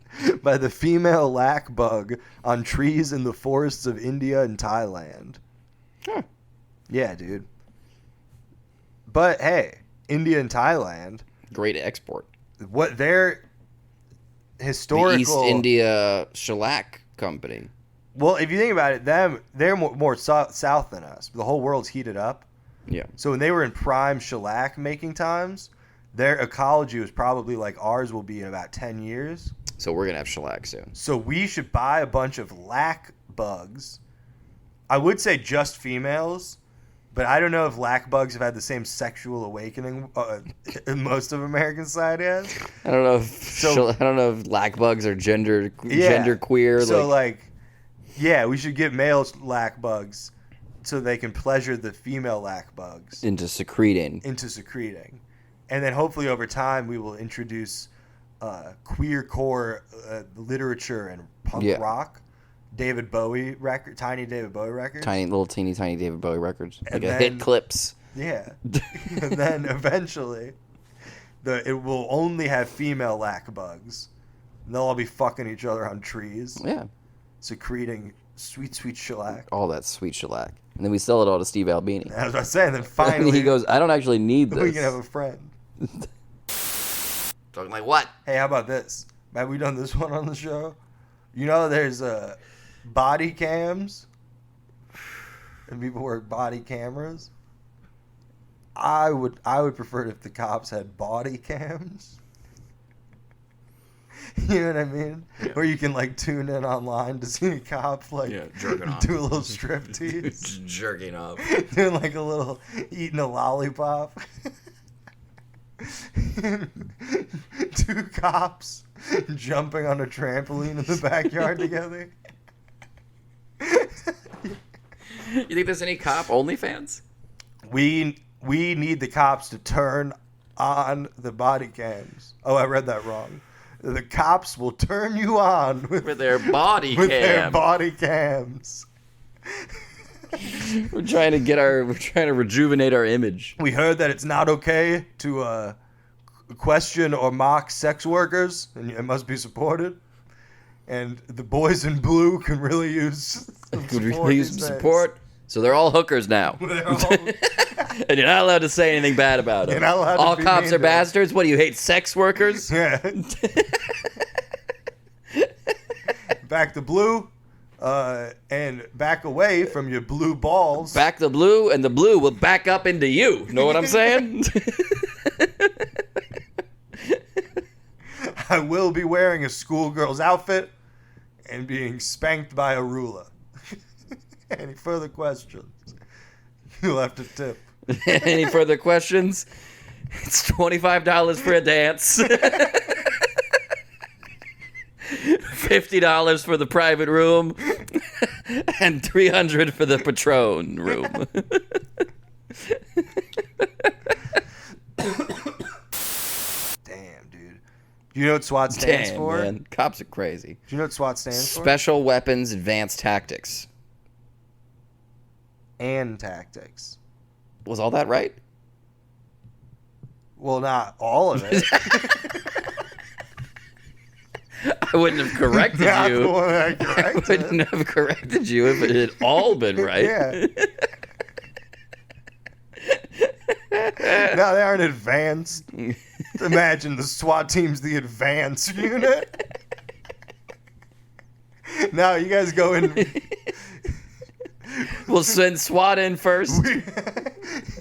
by the female lac bug on trees in the forests of India and Thailand. Huh. Yeah, dude. But hey, India and Thailand, Great export. what their historical The East India Shellac Company. Well, if you think about it, they're more south than us. The whole world's heated up. Yeah. So when they were in prime shellac making times, their ecology was probably like ours will be in about 10 years. So we're gonna have shellac soon. So we should buy a bunch of lac bugs. I would say just females, but I don't know if lac bugs have had the same sexual awakening most of American society has. I don't know if lac bugs are gender queer. So we should get male lac bugs so they can pleasure the female lac bugs into secreting. And then hopefully over time we will introduce queer core literature and punk rock. David Bowie record, tiny David Bowie records. Teeny tiny David Bowie records. And Like a then- hit clips. Yeah. And then eventually it will only have female lac bugs. And they'll all be fucking each other on trees, Yeah. secreting sweet, sweet shellac. All that sweet shellac. And then we sell it all to Steve Albini. As I was saying, then And finally he goes, I don't actually need we this. can have a friend. Talking like what? Hey, how about this? Have we done this one on the show? You know, there's body cams, and people wear body cameras. I would prefer it if the cops had body cams. You know what I mean? Where you can like tune in online to see a cop like jerking off. do a little striptease, Just jerking off. doing like a little eating a lollipop. 2 cops jumping on a trampoline in the backyard together. You think there's any cop OnlyFans? We need the cops to turn on the body cams. Oh, I read that wrong. The cops will turn you on With their body with cam. their body cams. We're trying to rejuvenate our image. We heard that it's not okay to question or mock sex workers, and it must be supported. And the boys in blue can really use some Could support. we use some these days. support? So they're all hookers now. They're all- And you're not allowed to say anything bad about them. You're not allowed to All be cops mean are to them. bastards? What do you hate, sex workers? Yeah. Back to blue, and back away from your blue balls. Back the blue, and the blue will back up into you. Know what I'm saying? I will be wearing a schoolgirl's outfit and being spanked by a ruler. Any further questions? You'll have to tip. Any further questions? It's $25 for a dance. $50 for the private room. And $300 for the Patron room. Damn, dude. Do you know what SWAT stands Damn, for? man. Cops are crazy. Do you know what SWAT stands for? Special Weapons Advanced Tactics. And tactics. Was all that right? Well, not all of it. I wouldn't have corrected Not the you. one I I corrected. wouldn't have corrected you if it had all been right. Yeah. No, they aren't advanced. Imagine the SWAT team's the advanced unit. No, you guys go in. We'll send SWAT in first.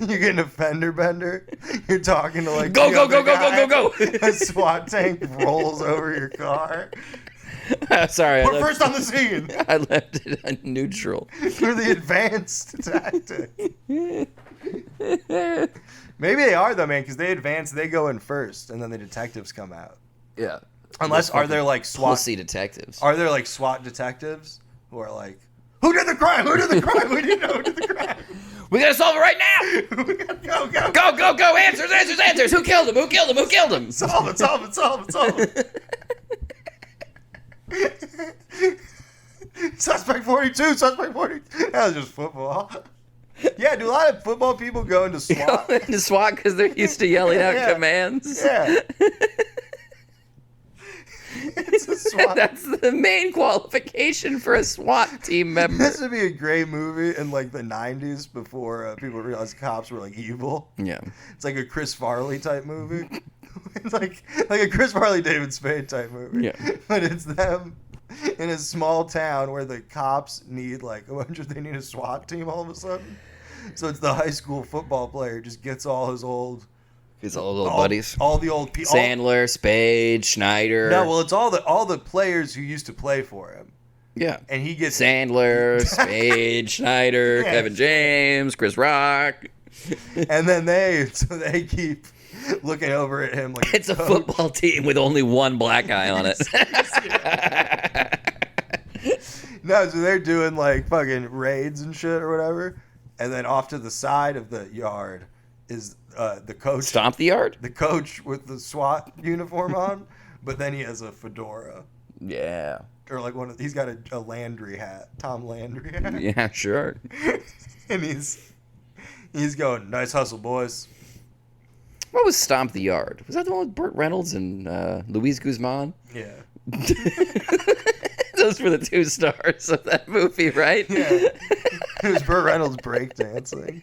You're getting a fender bender. You're talking to like Go, the go, other go, go, go, go, guy. A SWAT tank rolls over your car. Sorry, We're first on the scene. I left it on neutral. For the advanced tactic. Maybe they are though, man, because they advance. They go in first, and then the detectives come out. Yeah. Unless are there like SWAT? Pussy detectives. Are there like SWAT detectives who are like, who did the crime? Who did the crime? We didn't know who did the crime. We gotta solve it right now! We gotta go, go, Go, go, go! Answers, answers, answers! Who killed him? Who killed him? Who killed him? Solve it, solve it, solve it, solve it. Suspect 42, suspect 42. That was just football. Yeah, do a lot of football people go into SWAT? Go into SWAT because they're used to yelling out Yeah. commands. Yeah. It's a SWAT. That's the main qualification for a SWAT team member. This would be a great movie in like the 90s before people realized cops were like evil. Yeah. It's like a Chris Farley type movie. It's like a Chris Farley, David Spade type movie. Yeah. But it's them in a small town where the cops need like they need a SWAT team all of a sudden. So it's the high school football player just gets all his old His old little buddies. all the old people. Sandler, Spade, Schneider. No, well, it's all the players who used to play for him, yeah. and he gets Sandler, Spade, Schneider, Yeah. Kevin James, Chris Rock. and then they keep looking over at him like It's a coach. football team with only one black guy on it. No, so they're doing like fucking raids and shit or whatever, and then off to the side of the yard is the coach. Stomp the yard? The coach with the SWAT uniform on, but then he has a fedora Yeah. or like he's got a Landry hat, Tom Landry hat, Yeah, sure. and he's going, nice hustle, boys. What was Stomp the Yard? Was that the one with Burt Reynolds and Luis Guzman? Yeah. Those were the 2 stars of that movie, right? Yeah. It was Burt Reynolds breakdancing.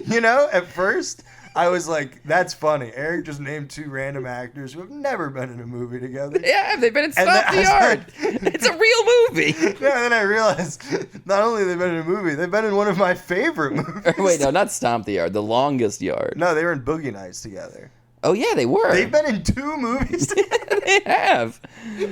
You know, at first, I was like, that's funny. Eric just named 2 random actors who have never been in a movie together. Yeah, they've been in And Stomp the I Yard. was like- It's a real movie. Yeah, then I realized, not only have they been in a movie, they've been in one of my favorite movies. Wait, no, not Stomp the Yard. The Longest Yard. No, they were in Boogie Nights together. Oh yeah, they were. They've been in 2 movies together. They have.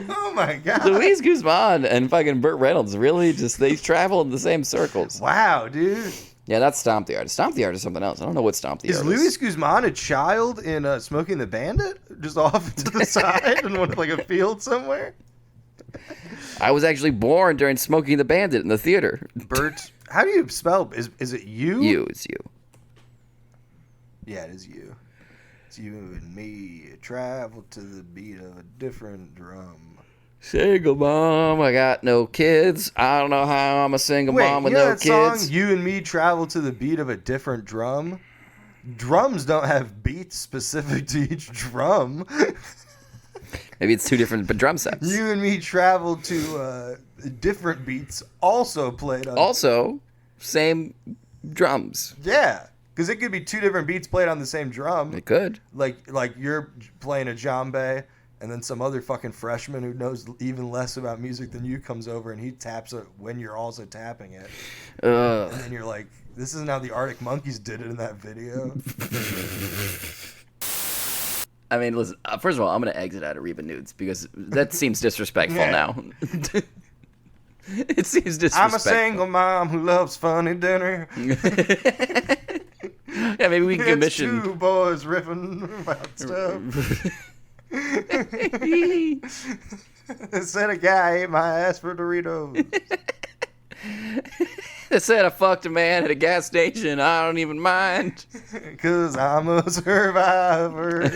Oh my god. Luis Guzman and fucking Burt Reynolds really just they travel in the same circles. Wow, dude. Yeah, that's Stomp the Artist. Stomp the Artist is something else. I don't know what Stomp the Is Artist. Luis Guzman a child in Smoking the Bandit? Just off to the side in one like a field somewhere? I was actually born during Smoking the Bandit in the theater. Bert, how do you spell? Is it you? You, it's you. Yeah, it is you. It's you and me. Travel to the beat of a different drum. Single mom, I got no kids. I don't know how I'm a single mom with you know no that kids. song, You and Me Travel to the Beat of a Different Drum? Drums don't have beats specific to each drum. Maybe it's 2 different drum sets. You and Me Travel to different beats also played on... Also, same drums. Yeah, because it could be 2 different beats played on the same drum. It could. Like you're playing a djembe, and then some other fucking freshman who knows even less about music than you comes over and he taps it when you're also tapping it. And then you're like, this isn't how the Arctic Monkeys did it in that video. I mean, listen, first of all, I'm going to exit out of Reba Nudes because that seems disrespectful Yeah. now. It seems disrespectful. I'm a single mom who loves funny dinner. Yeah, maybe we can It's commission. 2 boys riffing about stuff. Said a guy ate my ass for Doritos. They said I fucked a man at a gas station. I don't even mind. Cause I'm a survivor.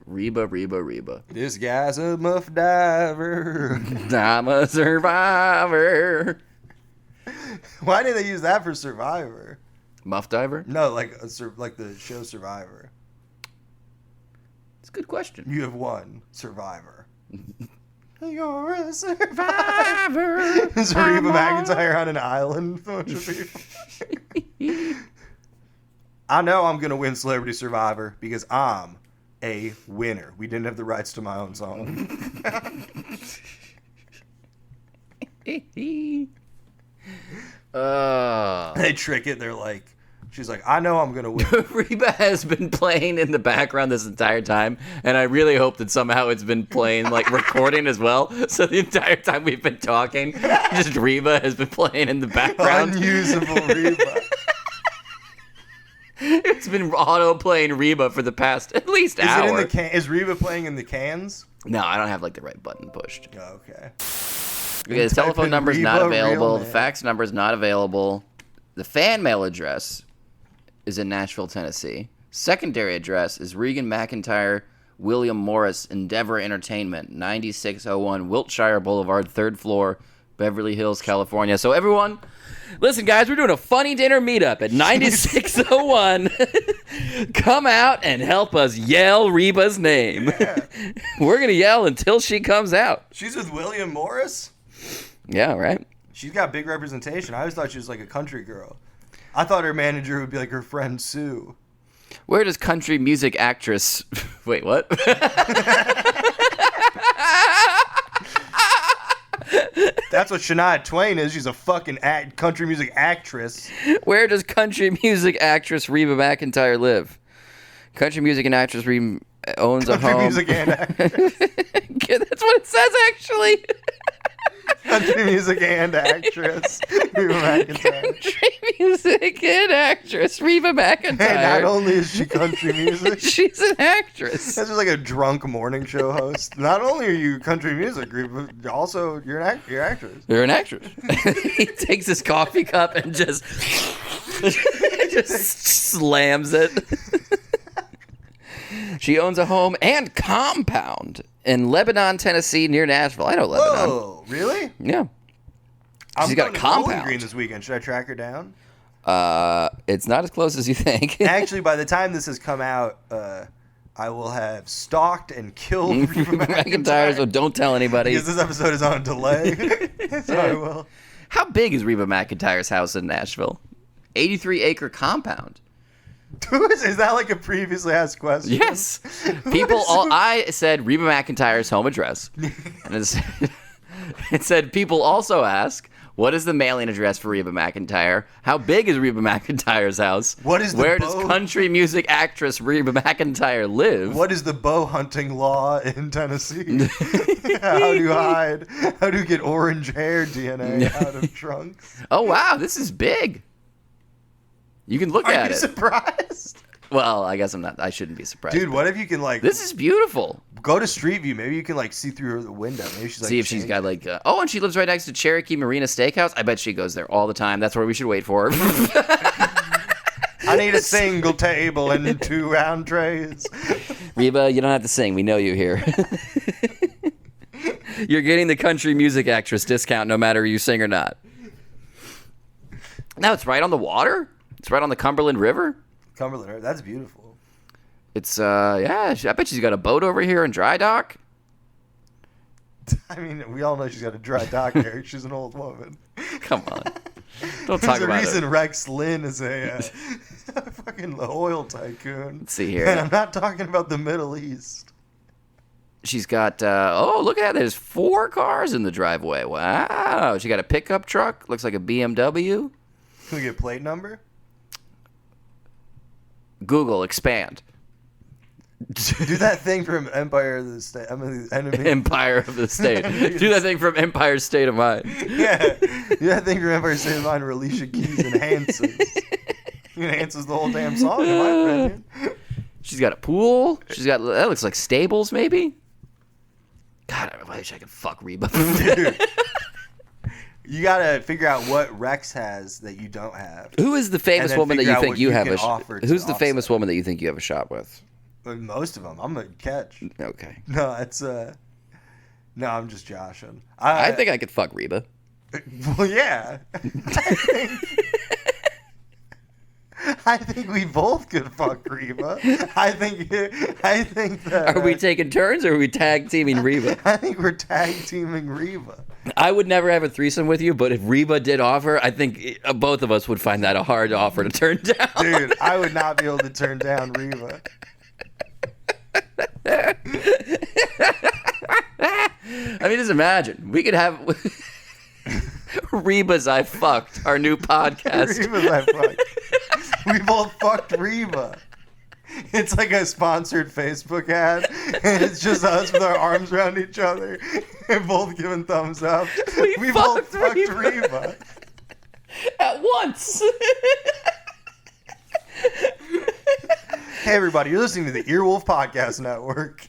Reba. This guy's a muff diver. I'm a survivor. Why did they use that for Survivor? Muff diver? No, like like the show Survivor. It's a good question. You have won Survivor. You're a survivor. Is Reba McEntire on an island? with a bunch of people? I know I'm gonna win Celebrity Survivor because I'm a winner. We didn't have the rights to my own song. They trick it. They're like, she's like, I know I'm gonna win. Reba has been playing in the background this entire time, and I really hope that somehow it's been playing, like recording as well. So the entire time we've been talking, just Reba has been playing in the background. Unusable Reba. It's been auto playing Reba for the past at least Is hour. it in the can? Is Reba playing in the cans? No, I don't have like the right button pushed. Oh, okay. Okay, the Type telephone in number is not Reba available. Real The Man. fax number is not available. The fan mail address is in Nashville, Tennessee. Secondary address is Regan McIntyre, William Morris, Endeavor Entertainment, 9601 Wiltshire Boulevard, 3rd floor, Beverly Hills, California. So everyone, listen, guys, we're doing a funny dinner meetup at 9601. Come out and help us yell Reba's name. We're going to yell until she comes out. She's with William Morris? Yeah, right? She's got big representation. I always thought she was like a country girl. I thought her manager would be like her friend Sue. Where does country music actress... Wait, what? That's what Shania Twain is. She's a fucking country music actress. Where does country music actress Reba McEntire live? Country music and actress Reba owns a Country home. music and actress. That's what it says, actually. Country music and actress. Reba McEntire. Country music and actress Reba McEntire. And not only is she country music, She's an actress. that's just like a drunk morning show host. Not only are you country music, Reba, also you're an actress. You're an actress. He takes his coffee cup and just slams it. She owns a home and compound in Lebanon, Tennessee, near Nashville. I know Lebanon. Whoa, really? Yeah. I'm She's got a going to Bowling compound. Green this weekend. Should I track her down? It's not as close as you think. Actually, by the time this has come out, I will have stalked and killed Reba McIntyre, so don't tell anybody. because this episode is on delay. So I will. How big is Reba McIntyre's house in Nashville? 83-acre compound. Is that like a previously asked question? Yes. I said Reba McIntyre's home address. And it said people also ask, What is the mailing address for Reba McEntire? How big is Reba McEntire's house? Where does country music actress Reba McEntire live? What is the bow hunting law in Tennessee? How do you get orange hair DNA out of trunks? Oh, wow, this is big. You can look Are at you it. surprised? Well, I guess I'm not. I shouldn't be surprised. Dude, what if you can, like... This is beautiful. Go to Street View. Maybe you can, like, see through the window. Maybe she's, like... See if she's got, like... and she lives right next to Cherokee Marina Steakhouse. I bet she goes there all the time. That's where we should wait for her. I need a single table and 2 round trays. Reba, you don't have to sing. We know you here. You're getting the country music actress discount no matter you sing or not. Now, it's right on the water? It's right on the Cumberland River? Cumberland, that's beautiful. It's, I bet she's got a boat over here in dry dock. I mean, we all know she's got a dry dock here. She's an old woman. Come on. Don't There's talk a about reason it. Rex Lynn is a fucking oil tycoon. Let's see here. And I'm not talking about the Middle East. She's got, look at that. There's 4 cars in the driveway. Wow. She got a pickup truck. Looks like a BMW. Can we get plate number? Google, expand. Do that thing from Empire of the State. I mean, enemy. Empire of the State. Do that thing from Empire State of Mind. Yeah. Do that thing from Empire State of Mind where Alicia Keys enhances. Enhances the whole damn song, in my opinion. She's got a pool. She's got, that looks like stables, maybe. God, I wish I could fuck Reba. Dude. You gotta figure out what Rex has that you don't have. Who is the famous then woman that figure you out think what you you have can a offer to Who's the famous offset. woman that you think you have a shot with? Most of them, I'm gonna catch. Okay. No, it's no, I'm just joshing. I think I could fuck Reba. Well, yeah. I think we both could fuck Reba. I think that. Are we taking turns or are we tag teaming Reba? I think we're tag teaming Reba. I would never have a threesome with you, but if Reba did offer, I think both of us would find that a hard offer to turn down. Dude, I would not be able to turn down Reba. I mean, just imagine. We could have Reba's I Fucked, our new podcast. Reba's I fucked. We both fucked Reba. It's like a sponsored Facebook ad, and it's just us with our arms around each other and both giving thumbs up. We both fucked Reba. At once. Hey everybody, you're listening to the Earwolf Podcast Network.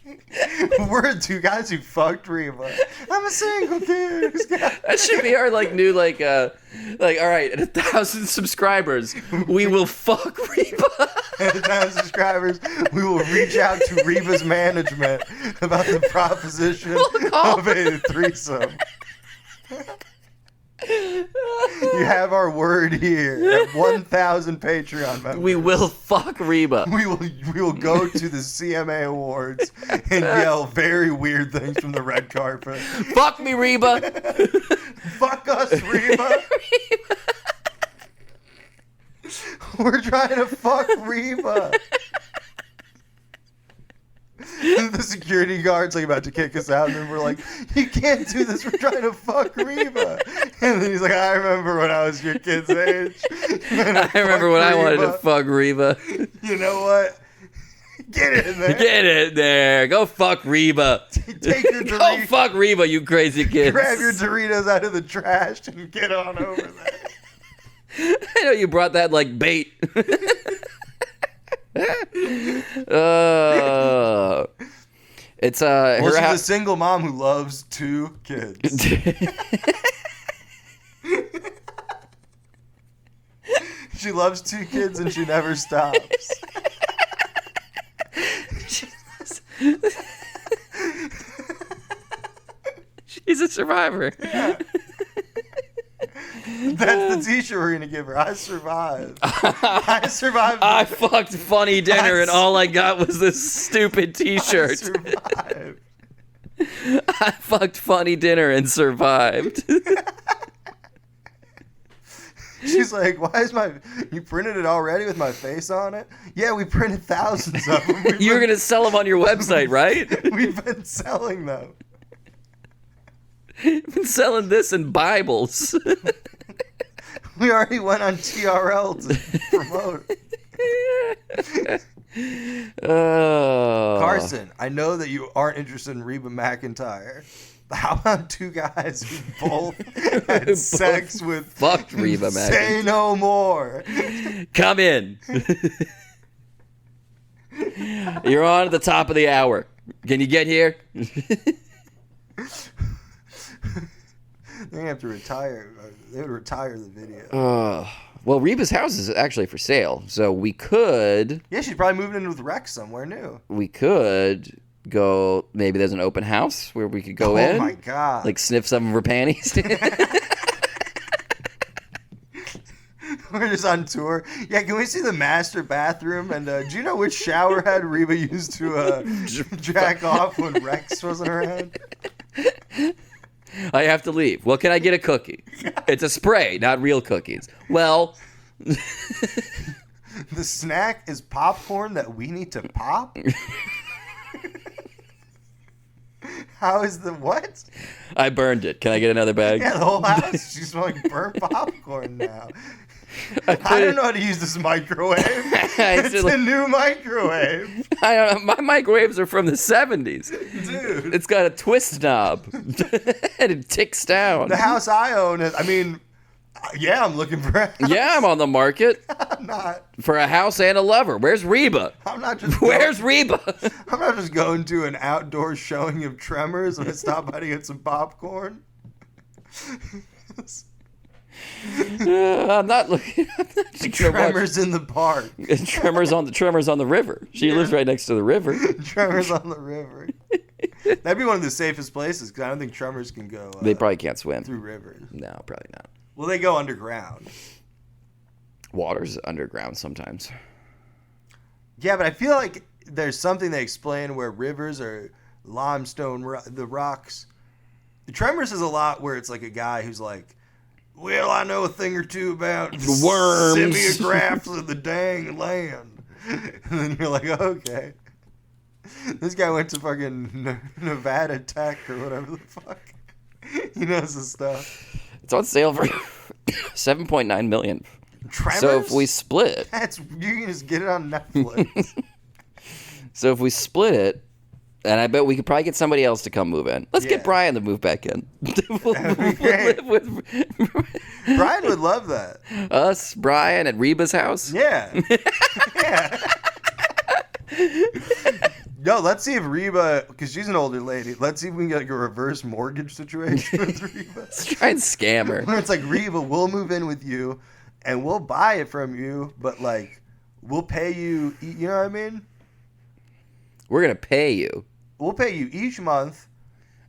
We're 2 guys who fucked Reba. I'm a single kid who's got... That should be our new all right, at 1,000 subscribers, we will fuck Reba. At 1,000 subscribers, we will reach out to Reba's management about the proposition of a threesome. You have our word here. At 1,000 Patreon members, We will fuck Reba. we will go to the CMA Awards and yell very weird things from the red carpet. Fuck me, Reba. Fuck us, Reba. We're trying to fuck Reba. The security guard's like about to kick us out, and then we're like, "You can't do this. We're trying to fuck Reba." And then he's like, "I remember when I was your kid's age. I remember when I wanted to fuck Reba. You know what? Get in there. Get in there. Go fuck Reba. Take your Go Doritos. fuck Reba, you crazy kids. Grab your Doritos out of the trash and get on over there." I know you brought that like bait. It's Well, her she's hou- a single mom who loves 2 kids. She loves 2 kids and she never stops. She's a survivor. That's the t-shirt we're gonna give her. I survived. I survived. I fucked Funny Dinner and all I got was this stupid I t-shirt. survived. I fucked Funny Dinner and survived. She's like, "Why is you printed it already with my face on it?" Yeah, we printed thousands of them. You were going to sell them on your website, right? We've been selling them. Been selling this in Bibles. We already went on TRL to promote. Carson, I know that you aren't interested in Reba McEntire. How about two guys who both had sex with fucked Reba McEntire? Say no more. Come in. You're on at the top of the hour. Can you get here? They're gonna have to retire. They would retire the video. Well, Reba's house is actually for sale, so we could Yeah, she's probably moving in with Rex somewhere new. go. Maybe there's an open house where we could go in. Oh my god! Like sniff some of her panties. We're just on tour. Yeah, can we see the master bathroom? And do you know which shower head Reba used to jack off when Rex wasn't around? I have to leave. Well, can I get a cookie? It's a spray, not real cookies. Well, The snack is popcorn that we need to pop? How is the what? I burned it. Can I get another bag? Yeah, the whole house. She's smelling burnt popcorn now. I don't know how to use this microwave. It's a new microwave. I don't know. My microwaves are from the 70s. Dude. It's got a twist knob. And it ticks down. The house I own is, I mean, yeah, I'm looking for a house. Yeah, I'm on the market I'm not. for a house and a lover. Where's Reba? I'm not just Where's Reba? I'm not just going to an outdoor showing of Tremors and I stop by to get some popcorn. I'm not looking. Tremors in the park. Tremors on the river. She lives right next to the river. Tremors on the river. That'd be one of the safest places because I don't think Tremors can go They probably can't swim. through rivers. No, probably not. Well, they go underground. Water's underground sometimes. Yeah, but I feel like there's something they explain where rivers are limestone, the rocks. The Tremors is a lot where it's like a guy who's like, well, I know a thing or two about worms, semiographs of the dang land. And then you're like, okay. This guy went to fucking Nevada Tech or whatever the fuck. He knows his stuff. It's on sale for $7.9 million. Tremors? So if we split, you can just get it on Netflix. so if we split it, and I bet we could probably get somebody else to come move in. Let's get Brian to move back in. We'll live with Brian would love that. us, Brian, at Reba's house. Yeah. Yeah. No, let's see if Reba, because she's an older lady, let's see if we can get like a reverse mortgage situation with Reba. Let's try and scam her. Where it's like, Reba, we'll move in with you and we'll buy it from you, but like, we'll pay you, you know what I mean? We're going to pay you. We'll pay you each month.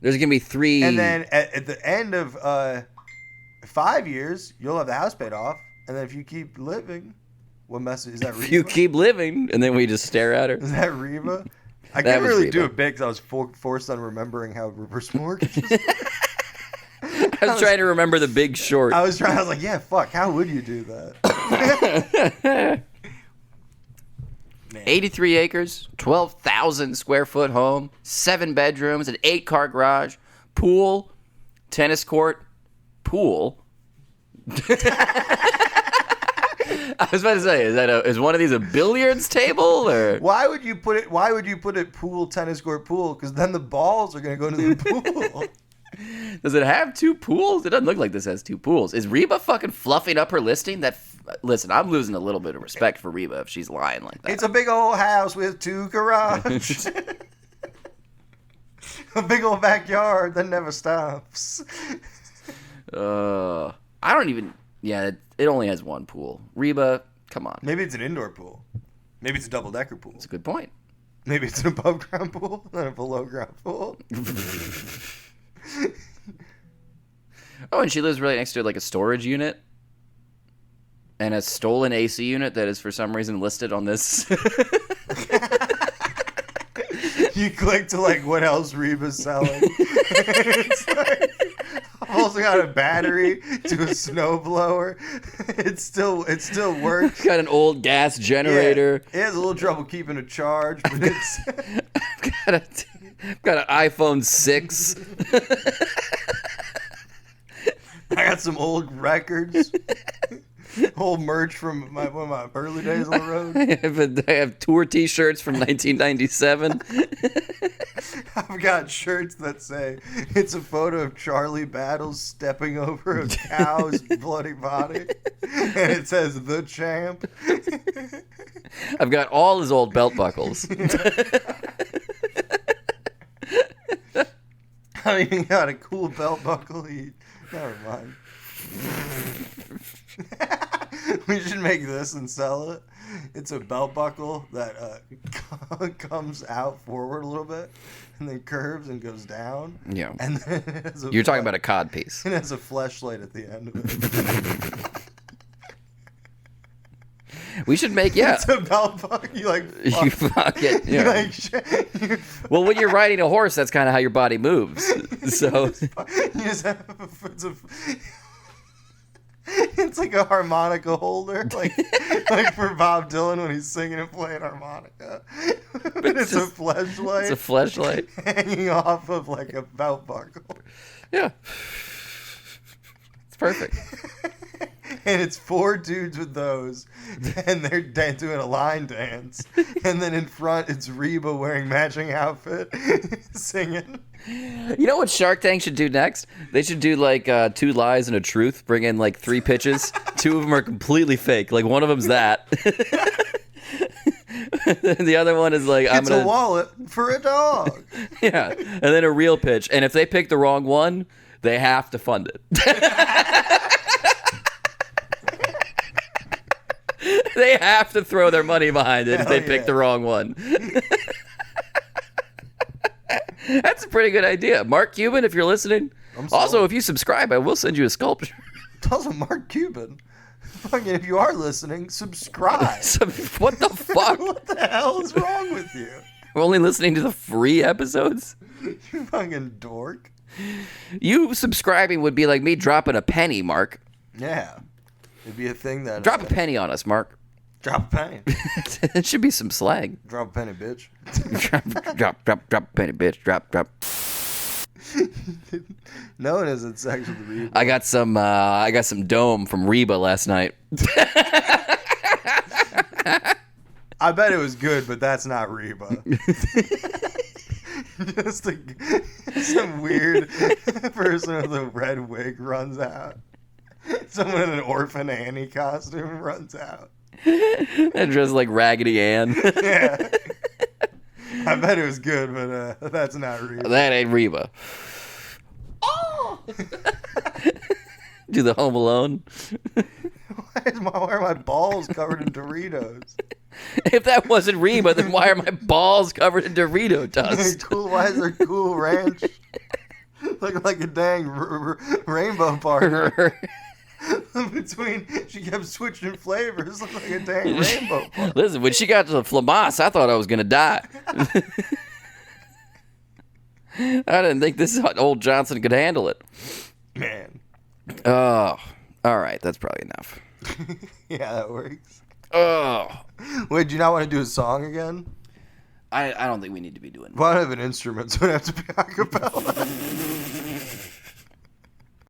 There's going to be 3. And then at the end of 5 years, you'll have the house paid off. And then if you keep living, what message is that? Reba? If you keep living, and then we just stare at her. Is that Reba? I That couldn't was really Reba. do it big because I was forced on remembering how reverse mortgages. I was trying to remember The Big Short. I was like, yeah, fuck. How would you do that? 83 acres, 12,000 square foot home, 7 bedrooms, an 8-car garage, pool, tennis court, pool. I was about to say, is one of these a billiards table or? Why would you put it pool, tennis court, pool? Because then the balls are gonna go to the pool. Does it have 2 pools? It doesn't look like this has 2 pools. Is Reba fucking fluffing up her listing? Listen, I'm losing a little bit of respect for Reba if she's lying like that. It's a big old house with 2 garages. A big old backyard that never stops. I don't even. Yeah, it only has 1 pool. Reba, come on. Maybe it's an indoor pool. Maybe it's a double-decker pool. That's a good point. Maybe it's an above-ground pool and a below-ground pool. Oh, and she lives right next to like a storage unit and a stolen AC unit that is for some reason listed on this. You click to like what else Reba's selling. It's like, I've also got a battery to a snowblower. It still works. Got an old gas generator. Yeah, it has a little trouble keeping a charge, but it's I've got an iPhone 6. I got some old records. Old merch from one of my early days on the road. I have tour T-shirts from 1997. I've got shirts that say it's a photo of Charlie Battles stepping over a cow's bloody body, and it says "The Champ." I've got all his old belt buckles. I even got a cool belt buckle. Never mind. We should make this and sell it. It's a belt buckle that comes out forward a little bit and then curves and goes down. Yeah. And then it has You're talking about a cod piece. It has a fleshlight at the end of it. We should make, yeah. It's a belt buckle. You like You fuck it. you Yeah. like Well, when you're riding a horse, that's kind of how your body moves. So you just have it's like a harmonica holder, like for Bob Dylan when he's singing and playing harmonica. But it's a fleshlight. it's a fleshlight. Hanging off of like a belt buckle. Yeah. It's perfect. And it's 4 dudes with those, and they're doing a line dance. And then in front, it's Reba wearing matching outfit, singing. You know what Shark Tank should do next? They should do like 2 lies and a truth. Bring in like 3 pitches. 2 of them are completely fake. Like one of them's that. The other one is like It's a wallet for a dog. Yeah, and then a real pitch. And if they pick the wrong one, they have to fund it. They have to throw their money behind it if they pick the wrong one. That's a pretty good idea. Mark Cuban, if you're listening. Also, if you subscribe, I will send you a sculpture. Also, Mark Cuban. Fucking, if you are listening, subscribe. What the fuck? What the hell is wrong with you? We're only listening to the free episodes? You fucking dork. You subscribing would be like me dropping a penny, Mark. Yeah. It'd be a thing that... Drop a penny on us, Mark. Drop a penny. It should be some slang. Drop a penny, bitch. drop a penny, bitch. Drop. No one is in sex with Reba. I got some dome from Reba last night. I bet it was good, but that's not Reba. Just some weird person with a red wig runs out. Someone in an Orphan Annie costume runs out. And dressed like Raggedy Ann. Yeah. I bet it was good, but that's not Reba. That ain't Reba. Oh! Do the Home Alone. Why are my balls covered in Doritos? If that wasn't Reba, then why are my balls covered in Dorito dust? Why is there Cool Ranch? Looking like a dang rainbow party. Between, she kept switching flavors. Looked like a dang rainbow party. Listen, when she got to the Flamas, I thought I was going to die. I didn't think this old Johnson could handle it. Man. Oh, all right. That's probably enough. Yeah, that works. Oh. Wait, do you not want to do a song again? I don't think we need to be doing that. Well, I don't have an instrument, so it would have to be a cappella.